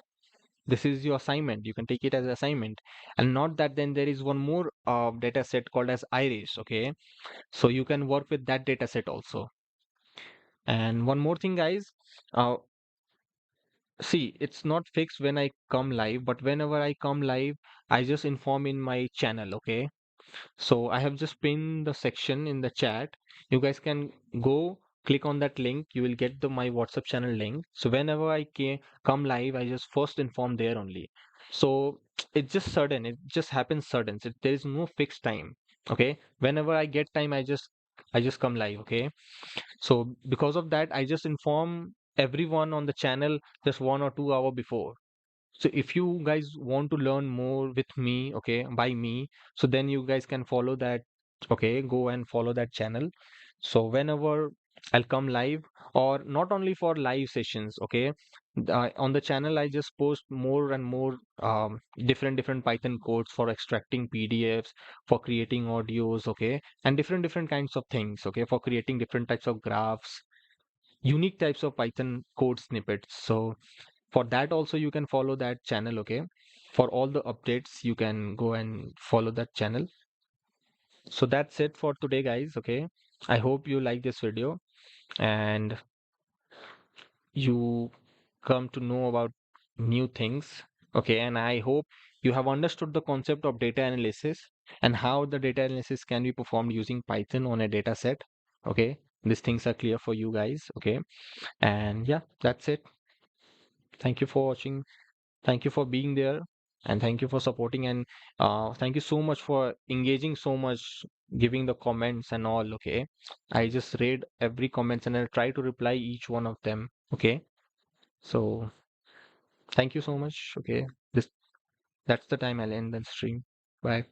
This is your assignment, you can take it as assignment. And not that, then there is one more data set called as iris, okay, so you can work with that data set also. And one more thing, guys, uh, see, it's not fixed when I come live, but whenever I come live, I just inform in my channel, okay. So I have just pinned the section in the chat. You guys can go click on that link, you will get the my WhatsApp channel link. So whenever come live, I just first inform there only. So it's just sudden, it just happens sudden, so there is no fixed time, okay. Whenever I get time, I just come live, okay. So because of that, I just inform everyone on the channel just 1 or 2 hour before. So if you guys want to learn more with me, okay, by me, so then you guys can follow that Okay, go and follow that channel. So whenever I'll come live, or not only for live sessions, okay, on the channel I just post more and more different Python codes for extracting PDFs, for creating audios, okay, and different kinds of things, okay, for creating different types of graphs, unique types of Python code snippets. So for that also you can follow that channel, okay. For all the updates you can go and follow that channel. So that's it for today, guys. Okay. I hope you like this video and you come to know about new things. Okay. And I hope you have understood the concept of data analysis and how the data analysis can be performed using Python on a data set. Okay. These things are clear for you guys. Okay. And yeah, that's it. Thank you for watching. Thank you for being there, and thank you for supporting, and thank you so much for engaging so much, giving the comments and all. Okay, I just read every comments and I try to reply each one of them. Okay, so thank you so much. Okay, this that's the time I'll end the stream. Bye.